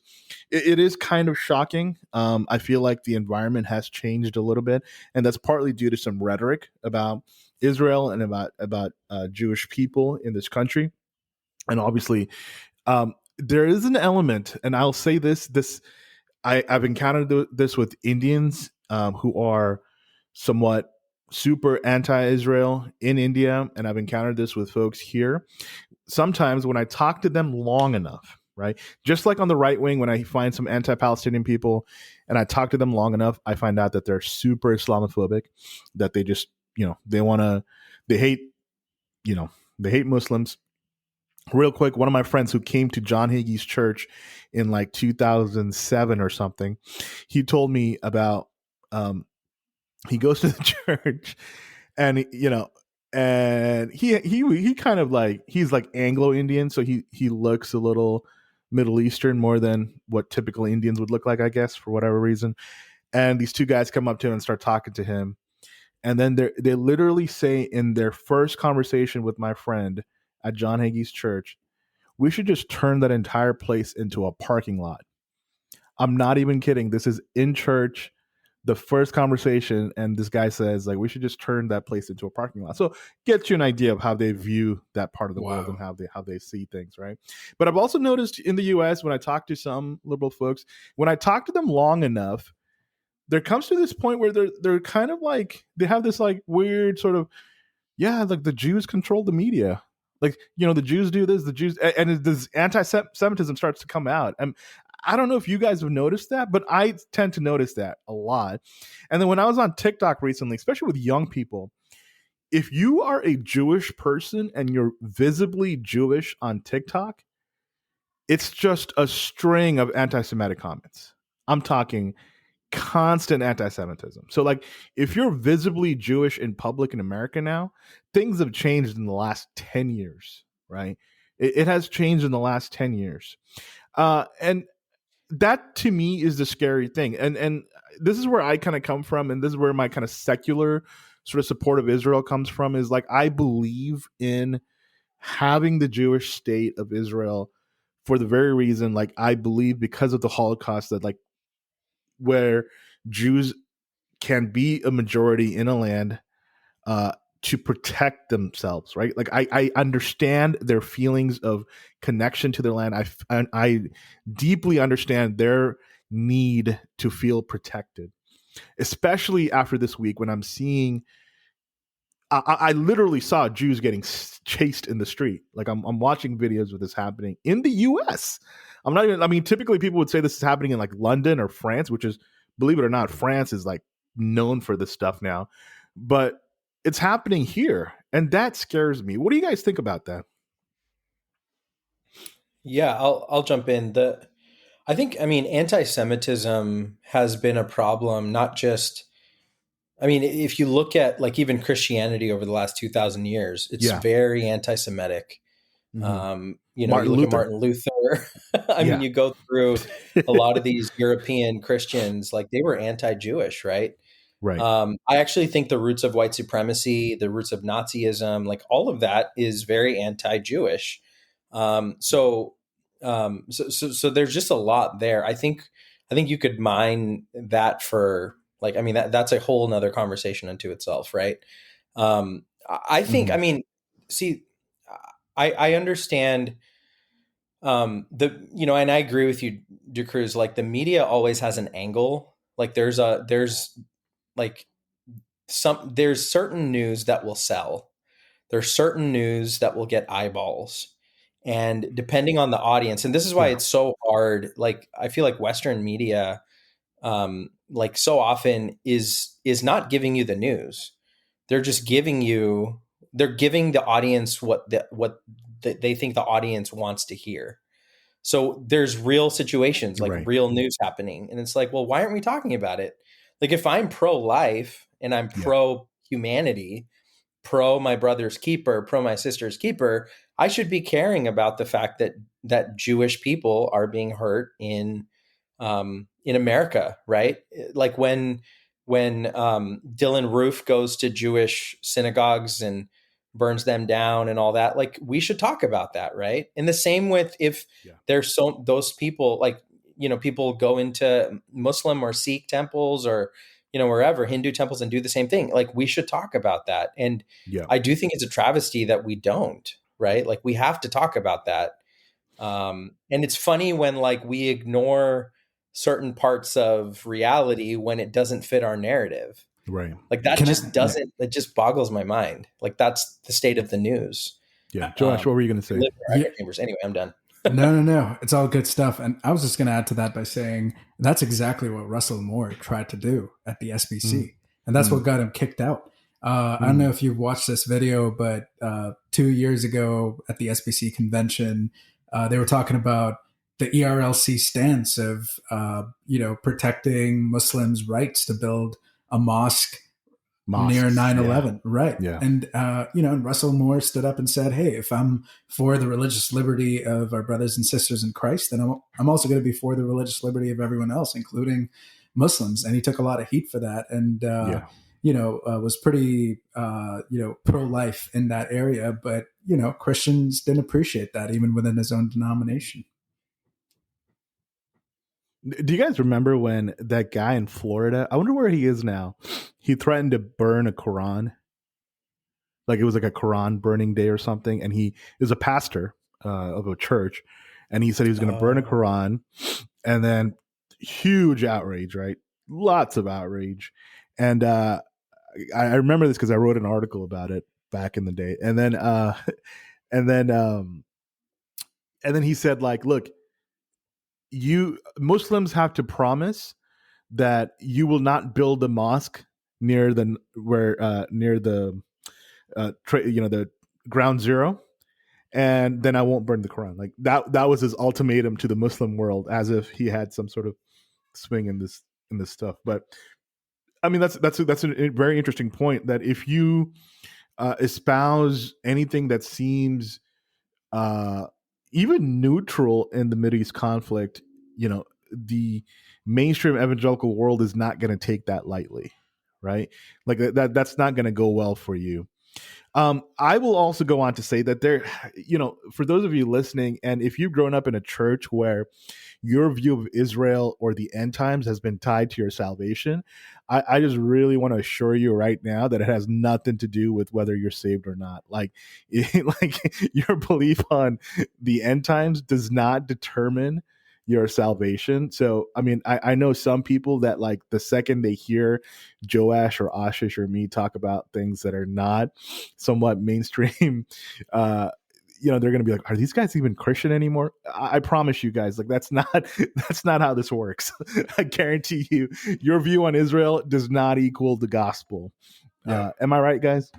it is kind of shocking. I feel like the environment has changed a little bit, and that's partly due to some rhetoric about Israel and about Jewish people in this country. And obviously, there is an element, and I'll say this: I've encountered this with Indians who are somewhat super anti-Israel in India, and I've encountered this with folks here. Sometimes when I talk to them long enough, right, just like on the right wing, when I find some anti-Palestinian people and I talk to them long enough, I find out that they're super Islamophobic, that they just, they hate Muslims. Real quick, one of my friends who came to John Hagee's church in like 2007 or something, he told me about he goes to the church and and he kind of like, he's like Anglo-Indian, so he looks a little Middle Eastern more than what typical Indians would look like, I guess, for whatever reason. And these two guys come up to him and start talking to him, and then they literally say in their first conversation with my friend at John Hagee's church, we should just turn that entire place into a parking lot. I'm not even kidding. This is in church, the first conversation, and this guy says, like, we should just turn that place into a parking lot. So get you an idea of how they view that part of the world and how they see things, right? But I've also noticed in the US, when I talk to some liberal folks, when I talk to them long enough, there comes to this point where they're kind of like, they have this like weird sort of, yeah, like the Jews control the media. Like, the Jews do this, the Jews, and this anti-Semitism starts to come out. And I don't know if you guys have noticed that, but I tend to notice that a lot. And then when I was on TikTok recently, especially with young people, if you are a Jewish person and you're visibly Jewish on TikTok, it's just a string of anti-Semitic comments. I'm talking constant anti-Semitism. So like, if you're visibly Jewish in public in America now, things have changed in the last 10 years, right? It has changed in the last 10 years. And that to me is the scary thing. And this is where I kind of come from, and this is where my kind of secular sort of support of Israel comes from, is like, I believe in having the Jewish state of Israel for the very reason, like, I believe because of the Holocaust, that like, where Jews can be a majority in a land to protect themselves, right? Like, I understand their feelings of connection to their land. I deeply understand their need to feel protected, especially after this week when I'm seeing, I literally saw Jews getting chased in the street. Like, I'm watching videos of this happening in the U.S. Typically people would say this is happening in like London or France, which is, believe it or not, France is like known for this stuff now, but it's happening here. And that scares me. What do you guys think about that? Yeah, I'll jump in. Anti-Semitism has been a problem, not just, if you look at like even Christianity over the last 2,000 years, it's very anti-Semitic. Mm-hmm. You look at Martin Luther. You go through a lot of these European Christians, like they were anti-Jewish, right? Right. I actually think the roots of white supremacy, the roots of Nazism, like all of that is very anti-Jewish. So there's just a lot there. I think you could mine that for like, that's a whole nother conversation unto itself, right? I think, I understand and I agree with you, DeCruz, like the media always has an angle. Like there's certain news that will sell. There's certain news that will get eyeballs. And depending on the audience, and this is why it's so hard. Like, I feel like Western media, like so often is not giving you the news. They're just giving the audience what they think the audience wants to hear. So there's real situations, like real news happening. And it's like, well, why aren't we talking about it? Like if I'm pro-life and I'm pro-humanity, pro my brother's keeper, pro my sister's keeper, I should be caring about the fact that Jewish people are being hurt in America, right? Like when Dylan Roof goes to Jewish synagogues and burns them down and all that, like we should talk about that, right? And the same with if there's those people, like, you know, people go into Muslim or Sikh temples or, you know, wherever, Hindu temples, and do the same thing. Like we should talk about that. And I do think it's a travesty that we don't, right? Like we have to talk about that. And it's funny when like we ignore certain parts of reality when it doesn't fit our narrative. Right. Like that it just boggles my mind. Like that's the state of the news. Yeah. Josh, what were you going to say? Anyway, I'm done. No. It's all good stuff. And I was just going to add to that by saying that's exactly what Russell Moore tried to do at the SBC. And that's what got him kicked out. I don't know if you've watched this video, but 2 years ago at the SBC convention, they were talking about the ERLC stance of, protecting Muslims' rights to build a mosques near 9/11. Right. Yeah. And, and Russell Moore stood up and said, hey, if I'm for the religious liberty of our brothers and sisters in Christ, then I'm also going to be for the religious liberty of everyone else, including Muslims. And he took a lot of heat for that. And, was pretty, pro-life in that area. But, Christians didn't appreciate that even within his own denomination. Do you guys remember when that guy in Florida, I wonder where he is now, he threatened to burn a Quran? Like it was like a Quran burning day or something. And he is a pastor of a church. And he said he was going to burn a Quran. And then huge outrage, right? Lots of outrage. And I remember this because I wrote an article about it back in the day. And then he said, like, look, you Muslims have to promise that you will not build a mosque near the ground zero, and then I won't burn the Quran. Like that was his ultimatum to the Muslim world, as if he had some sort of swing in this stuff. But I mean, that's a very interesting point, that if you espouse anything that seems even neutral in the Mideast conflict, the mainstream evangelical world is not going to take that lightly, right? Like that's not going to go well for you. I will also go on to say that there, for those of you listening, and if you've grown up in a church where your view of Israel or the end times has been tied to your salvation, I just really want to assure you right now that it has nothing to do with whether you're saved or not. Like your belief on the end times does not determine your salvation. So, I mean, I know some people that, like, the second they hear Joash or Ashish or me talk about things that are not somewhat mainstream, they're going to be like, are these guys even Christian anymore? I promise you guys, like, that's not how this works. I guarantee you, your view on Israel does not equal the gospel. Yeah. Am I right, guys?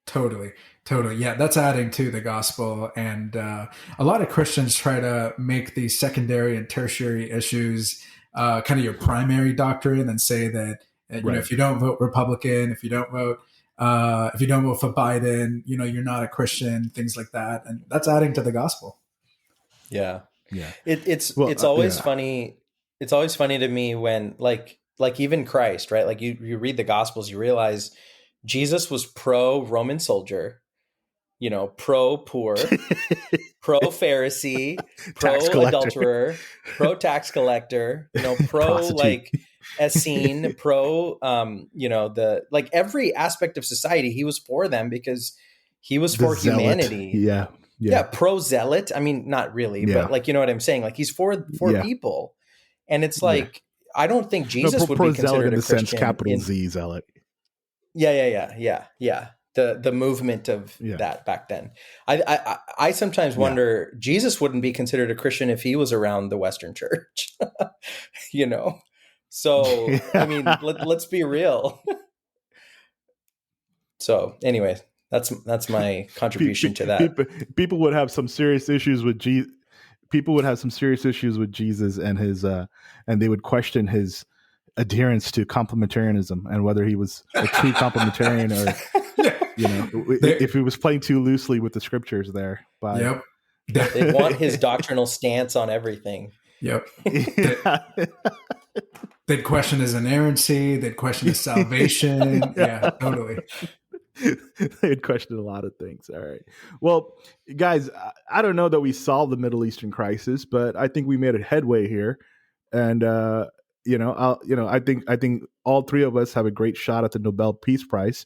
Totally. Yeah, that's adding to the gospel. And a lot of Christians try to make these secondary and tertiary issues kind of your primary doctrine, and say that, if you don't vote Republican, if you don't vote for Biden, you're not a Christian, things like that. And that's adding to the gospel. Yeah. Yeah. It's always funny. It's always funny to me when like even Christ, right? Like you read the gospels, you realize Jesus was pro Roman soldier, pro poor, pro Pharisee, pro adulterer, pro tax collector, pro like Essene, pro every aspect of society. He was for them because he was for humanity. Yeah. Pro zealot. I mean, not really, but like, you know what I'm saying? Like he's for people. And it's like, I don't think Jesus would be considered in a the Christian. Sense, capital Z zealot. Yeah. The movement of that back then. I sometimes wonder, Jesus wouldn't be considered a Christian if he was around the Western church, So, I mean, let's be real. So anyway, that's my contribution to that. People would have some serious issues with Jesus. People would have some serious issues with Jesus and his, and they would question his adherence to complementarianism and whether he was a true complementarian or You know, They- if he was playing too loosely with the scriptures there. But Yep. They want his doctrinal stance on everything. Yep. Yeah. They'd question his inerrancy. They'd question his salvation. Yeah, totally. They'd question a lot of things. All right. Well, guys, I don't know that we solved the Middle Eastern crisis, but I think we made a headway here. And I think all three of us have a great shot at the Nobel Peace Prize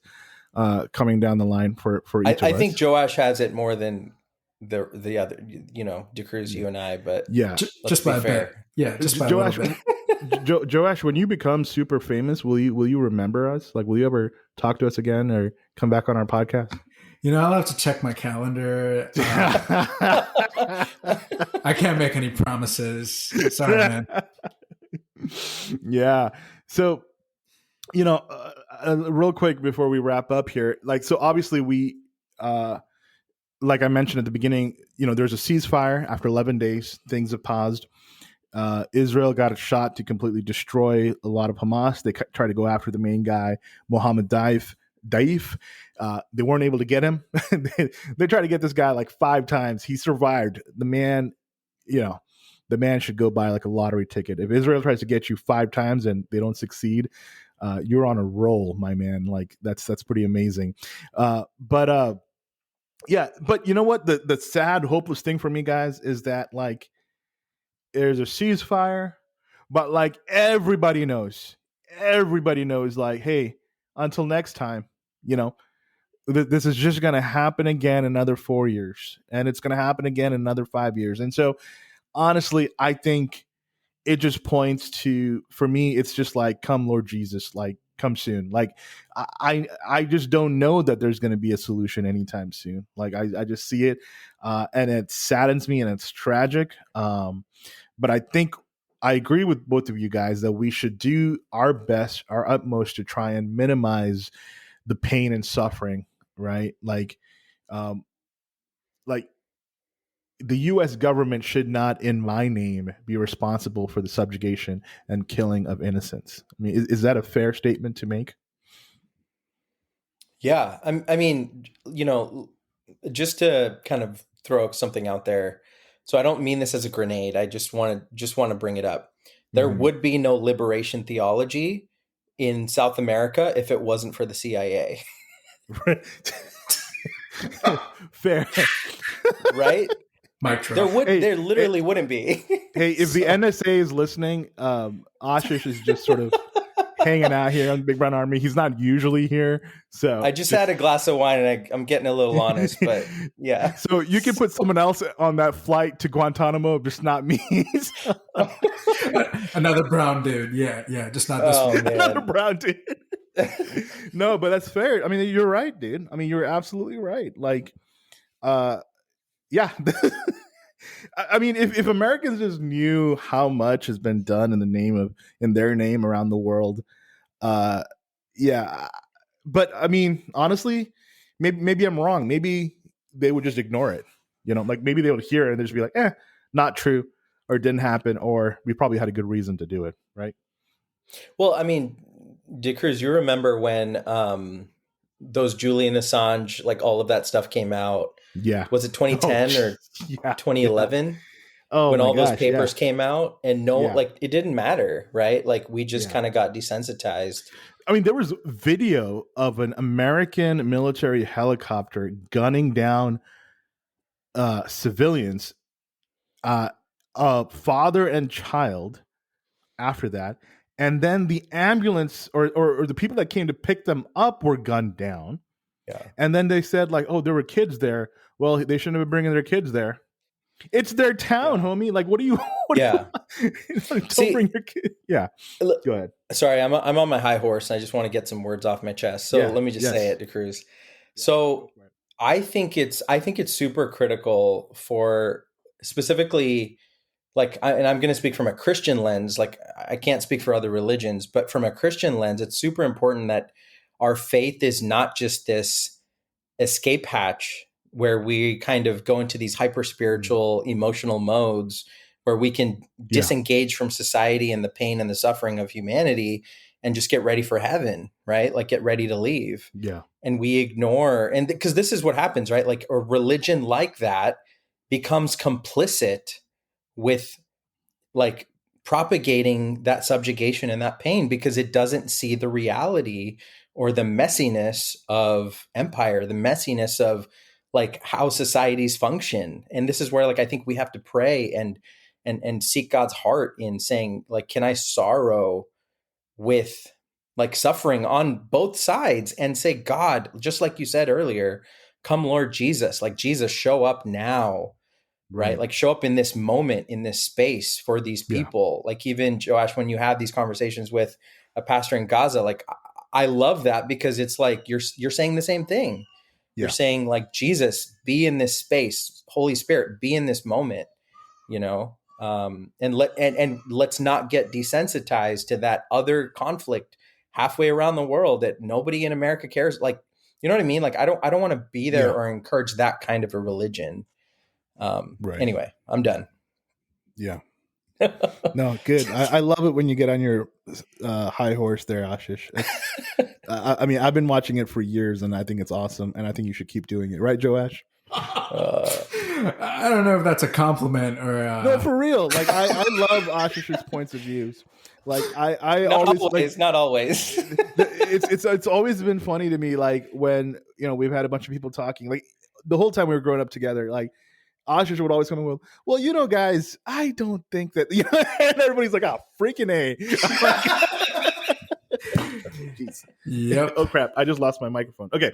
coming down the line for each of us. I think Joash has it more than the other, DeCruz, you and I, but yeah, just by fair. Yeah, just by Joash, a little bit. Joash, when you become super famous, will you remember us? Like, will you ever talk to us again or come back on our podcast? I'll have to check my calendar. I can't make any promises. Sorry, man. Yeah. So, real quick before we wrap up here, so obviously we, like I mentioned at the beginning, there's a ceasefire after 11 days. Things have paused. Israel got a shot to completely destroy a lot of Hamas. They tried to go after the main guy, Mohammed Daif. They weren't able to get him. They tried to get this guy like 5 times. He survived. The man should go buy like a lottery ticket. If Israel tries to get you 5 times and they don't succeed, you're on a roll, my man. Like that's pretty amazing. Yeah, but you know what? The sad, hopeless thing for me, guys, is that like there's a ceasefire, but like everybody knows, like, hey, until next time, this is just going to happen again another 4 years, and it's going to happen again another 5 years. And so, honestly, I think it just points to, for me, it's just like, come Lord Jesus, like, come soon. Like, I just don't know that there's going to be a solution anytime soon. Like, I just see it, and it saddens me, and it's tragic. But I think I agree with both of you guys that we should do our best, our utmost to try and minimize the pain and suffering, right? Like the U.S. government should not, in my name, be responsible for the subjugation and killing of innocents. I mean, is that a fair statement to make? Yeah. I mean, just to kind of throw something out there. So I don't mean this as a grenade. I just want to bring it up. There would be no liberation theology in South America if it wasn't for the CIA. Fair. Right? There literally wouldn't be. Hey, if the NSA is listening, Ashish is just sort of hanging out here on Big Brown Army. He's not usually here, so I just had a glass of wine and I'm getting a little honest, but yeah. So you can put someone else on that flight to Guantanamo, just not me. Another brown dude, yeah, just not this one. Another brown dude. No, but that's fair. I mean, you're right, dude. I mean, you're absolutely right. Like, yeah. I mean, if Americans just knew how much has been done in their name around the world, yeah. But I mean, honestly, maybe I'm wrong. Maybe they would just ignore it. Like maybe they would hear it and they'd just be like, not true, or it didn't happen, or we probably had a good reason to do it, right? Well, I mean, DeCruz, you remember when those Julian Assange, like all of that stuff came out? Yeah. Was it 2010 or 2011? Yeah. Oh, when all those papers came out, and like it didn't matter, right? Like we just kind of got desensitized. I mean, there was video of an American military helicopter gunning down civilians, father and child after that. And then the ambulance or the people that came to pick them up were gunned down. Yeah. And then they said like, oh, there were kids there. Well, they shouldn't have been bringing their kids there. It's their town, homie. Like, what do you? Don't bring your kid. Yeah. Go ahead. Sorry, I'm on my high horse, and I just want to get some words off my chest. So let me just say it, DeCruz. So I think it's super critical for specifically, like, and I'm going to speak from a Christian lens. Like, I can't speak for other religions, but from a Christian lens, it's super important that our faith is not just this escape hatch where we kind of go into these hyper spiritual emotional modes where we can disengage from society and the pain and the suffering of humanity and just get ready for heaven, right? Like get ready to leave. Yeah. And we ignore, and because this is what happens, right? Like a religion like that becomes complicit with like propagating that subjugation and that pain because it doesn't see the reality or the messiness of empire, the messiness of like how societies function. And this is where like I think we have to pray and seek God's heart in saying like, can I sorrow with like suffering on both sides and say, God, just like you said earlier, come Lord Jesus, like Jesus, show up now. Right. Like show up in this moment, in this space for these people. Like even Joash, when you have these conversations with a pastor in Gaza, like I love that because it's like you're saying the same thing. You're saying like, Jesus, be in this space, Holy Spirit, be in this moment, you know, and let's not get desensitized to that other conflict halfway around the world that nobody in America cares. Like, you know what I mean? Like, I don't want to be there or encourage that kind of a religion. Anyway, I'm done. Yeah. No, good. I love it when you get on your high horse there, Ashish. I mean, I've been watching it for years and I think it's awesome. And I think you should keep doing it. Right, Joash? I don't know if that's a compliment or no, for real. Like I love Ashish's points of views. Like I not always not always. It's always been funny to me. Like when, you know, we've had a bunch of people talking, like the whole time we were growing up together, like Ashish would always come in with, well, you know, guys, I don't think that, you know, and everybody's like, oh, freaking A. Jeez. Yep. Oh crap. I just lost my microphone. Okay.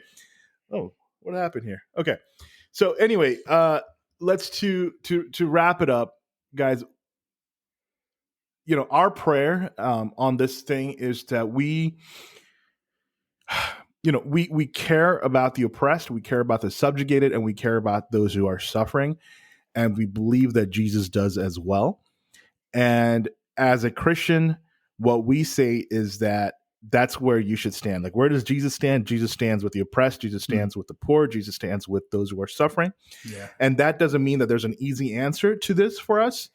Oh, what happened here? Okay. So anyway, let's to wrap it up, guys. You know, our prayer on this thing is that we care about the oppressed, we care about the subjugated, and we care about those who are suffering. And we believe that Jesus does as well. And as a Christian, what we say is that that's where you should stand. Like, where does Jesus stand? Jesus stands with the oppressed. Jesus stands with the poor. Jesus stands with those who are suffering. Yeah. And that doesn't mean that there's an easy answer to this for us.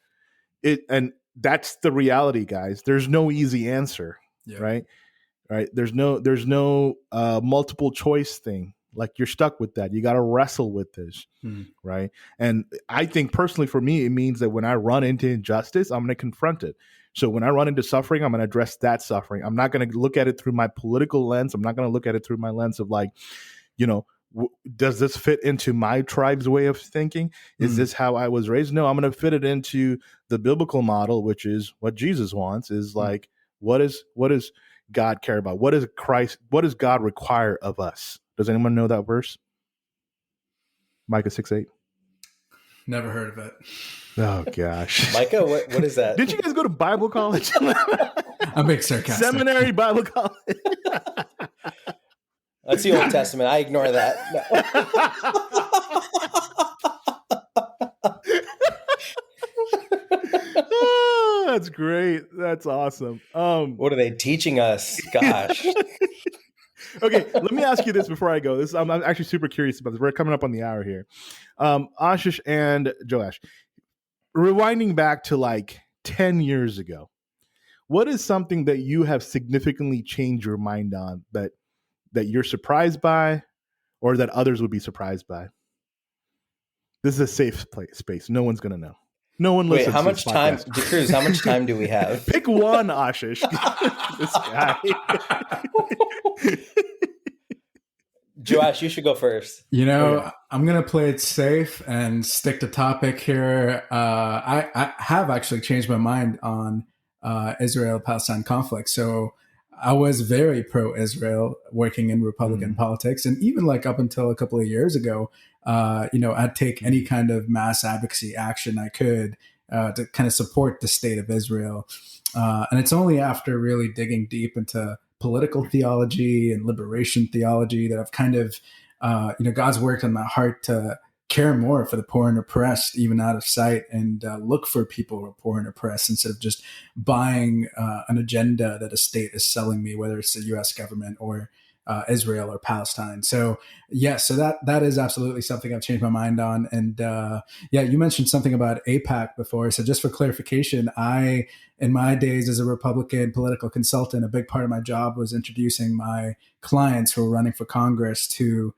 And that's the reality, guys. There's no easy answer, right? Right. There's no multiple choice thing. Like, you're stuck with that. You got to wrestle with this, right? And I think personally for me, it means that when I run into injustice, I'm going to confront it. So when I run into suffering, I'm going to address that suffering. I'm not going to look at it through my political lens. I'm not going to look at it through my lens of like, you know, does this fit into my tribe's way of thinking? Is this how I was raised? No, I'm going to fit it into the biblical model, which is what Jesus wants, is like, what is God care about? What does God require of us? Does anyone know that verse? Micah 6:8. Never heard of it. Oh gosh. Micah, what is that? Did you guys go to Bible college? I'm being sarcastic. Seminary Bible college. That's the Old Testament. I ignore that. Oh, that's great. That's awesome. What are they teaching us? Gosh. Okay, let me ask you this before I go. I'm actually super curious about this. We're coming up on the hour here. Ashish and Joash, rewinding back to like 10 years ago, what is something that you have significantly changed your mind on that you're surprised by, or that others would be surprised by? This is a safe space. No one's going to know. No one listens. Wait, how much time, Cruz, how much time do we have? Pick one, Ashish. This guy. Joash, you should go first. You know, I'm going to play it safe and stick to topic here. I have actually changed my mind on Israel-Palestine conflict. So I was very pro-Israel, working in Republican politics. And even like up until a couple of years ago, I'd take any kind of mass advocacy action I could to kind of support the state of Israel. And it's only after really digging deep into political theology and liberation theology that I've kind of, God's worked on my heart to care more for the poor and oppressed, even out of sight, and look for people who are poor and oppressed instead of just buying an agenda that a state is selling me, whether it's the U.S. government or Israel or Palestine. So yes, so that is absolutely something I've changed my mind on. And yeah, you mentioned something about AIPAC before. So just for clarification, in my days as a Republican political consultant, a big part of my job was introducing my clients who were running for Congress to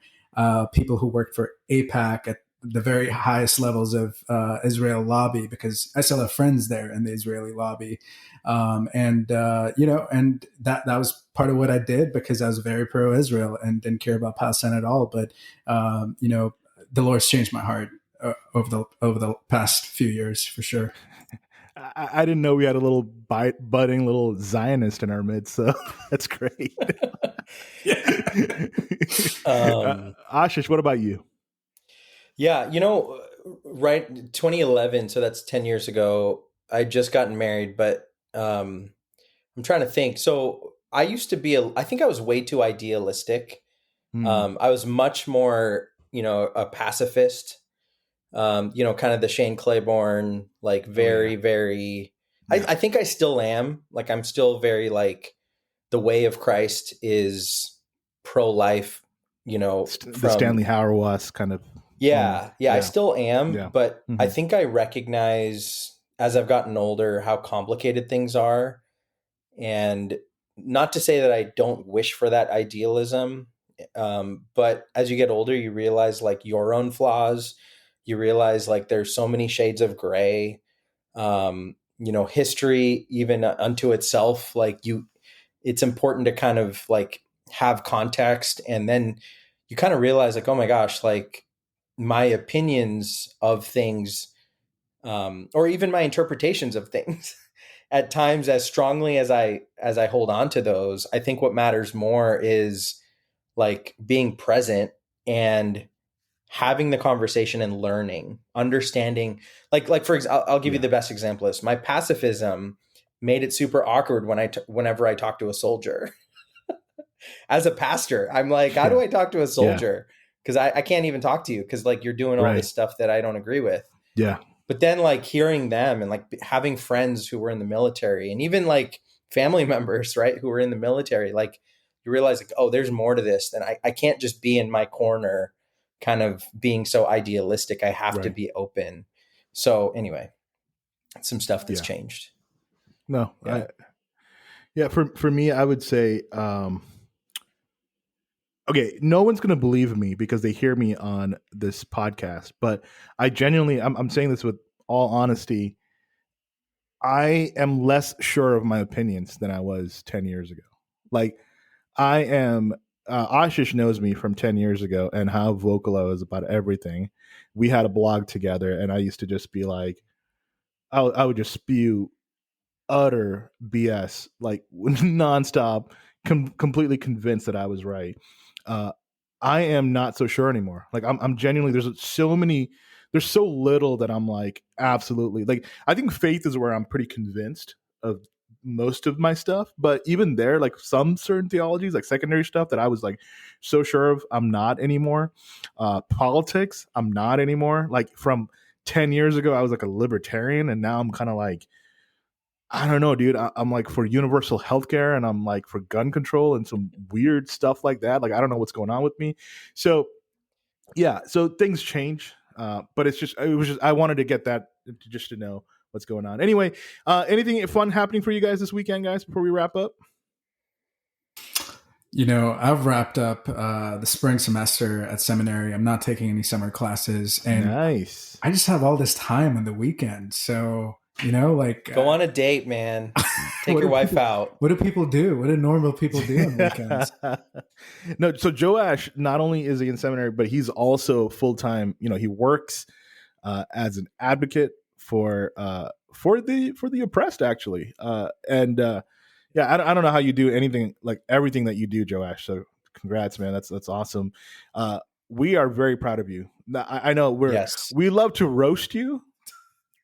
people who worked for AIPAC at the very highest levels of Israel lobby, because I still have friends there in the Israeli lobby. And that was part of what I did, because I was very pro-Israel and didn't care about Palestine at all. But, the Lord's changed my heart over the past few years, for sure. I didn't know we had a little budding little Zionist in our midst, so that's great. Ashish, what about you? Yeah, right, 2011, so that's 10 years ago. I just gotten married, but I'm trying to think. So I used to be I think I was way too idealistic. I was much more, a pacifist. Kind of the Shane Claiborne, like very. Yeah. I think I still am. Like, I'm still very like, the way of Christ is pro-life. The Stanley Hauerwas kind of. Yeah, I still am, but Mm-hmm. I think I recognize as I've gotten older how complicated things are, and not to say that I don't wish for that idealism, but as you get older, you realize like your own flaws. You realize like there's so many shades of gray. History even unto itself, like it's important to kind of like have context, and then you kind of realize like, oh my gosh, like my opinions of things, or even my interpretations of things at times, as strongly as I hold on to those, I think what matters more is like being present and having the conversation and learning, understanding, like for example, I'll give you the best example is my pacifism made it super awkward whenever I talk to a soldier. As a pastor, I'm like, how do I talk to a soldier? Because I can't even talk to you because like you're doing all this stuff that I don't agree with. Yeah. But then like hearing them and like having friends who were in the military and even like family members, right, who were in the military, like you realize like, oh, there's more to this than I can't just be in my corner kind of being so idealistic. I have to be open. So anyway, some stuff that's changed. No. For me, I would say, okay, no one's going to believe me because they hear me on this podcast, but I genuinely, I'm saying this with all honesty, I am less sure of my opinions than I was 10 years ago. Like, I am, Ashish knows me from 10 years ago and how vocal I was about everything. We had a blog together, and I used to just be like, I would just spew utter BS, like nonstop, completely convinced that I was right. I am not so sure anymore. Like I'm genuinely, there's so little that I'm like, absolutely. Like, I think faith is where I'm pretty convinced of most of my stuff, but even there, like some certain theologies, like secondary stuff that I was like so sure of, I'm not anymore. Politics, I'm not anymore. Like from 10 years ago, I was like a libertarian, and now I'm kind of like, I don't know, dude. I'm like for universal healthcare, and I'm like for gun control and some weird stuff like that. Like, I don't know what's going on with me. So yeah, so things change. But it was just, I wanted to get that just to know what's going on. Anyway, anything fun happening for you guys this weekend, guys, before we wrap up? I've wrapped up the spring semester at seminary. I'm not taking any summer classes, and nice. I just have all this time on the weekend. So, like, go on a date, man. Take your wife out. What do people do? What do normal people do on weekends? No, so Joash, not only is he in seminary, but he's also full-time. He works as an advocate for the oppressed, actually. Yeah, I don't know how you do anything, like everything that you do, Joash. So congrats, man. That's awesome. We are very proud of you. I know we love to roast you,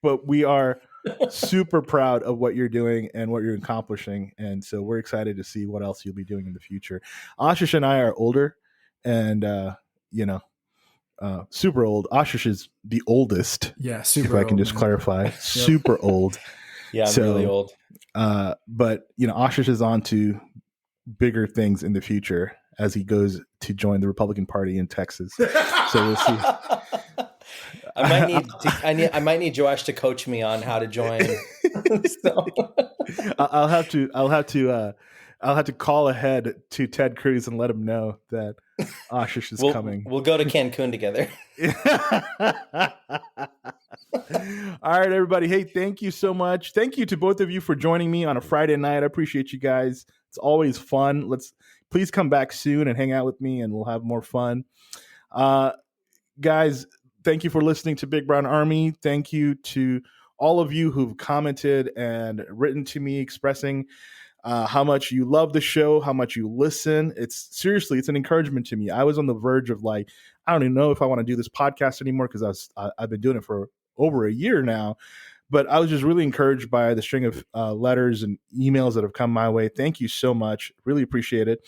but we are super proud of what you're doing and what you're accomplishing. And so we're excited to see what else you'll be doing in the future. Ashish and I are older, and super old. Ashish is the oldest. Yeah, super if I can old, just man. clarify. Super old. Yeah, I'm really old. But Ashish is on to bigger things in the future, as he goes to join the Republican Party in Texas. So we'll see. I might need Joash to coach me on how to join. So. I'll have to call ahead to Ted Cruz and let him know that Ashish is coming. We'll go to Cancun together. All right, everybody. Hey, thank you so much. Thank you to both of you for joining me on a Friday night. I appreciate you guys. It's always fun. Please come back soon and hang out with me, and we'll have more fun. Guys, thank you for listening to Big Brown Army. Thank you to all of you who've commented and written to me expressing how much you love the show, how much you listen. It's an encouragement to me. I was on the verge of I don't even know if I want to do this podcast anymore because I've been doing it for over a year now. But I was just really encouraged by the string of letters and emails that have come my way. Thank you so much. Really appreciate it.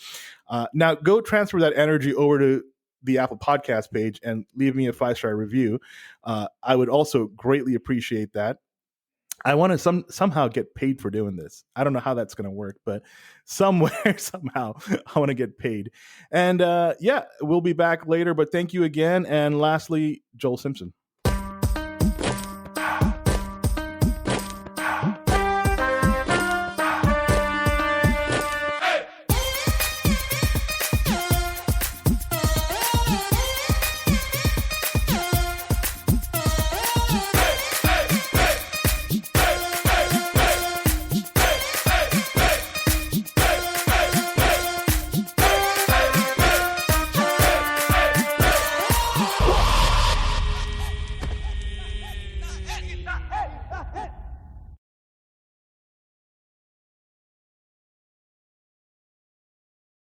Now go transfer that energy over to the Apple Podcast page and leave me a 5-star review. I would also greatly appreciate that. I want to somehow get paid for doing this. I don't know how that's going to work, but somewhere, somehow, I want to get paid. And we'll be back later. But thank you again. And lastly, Joel Simpson.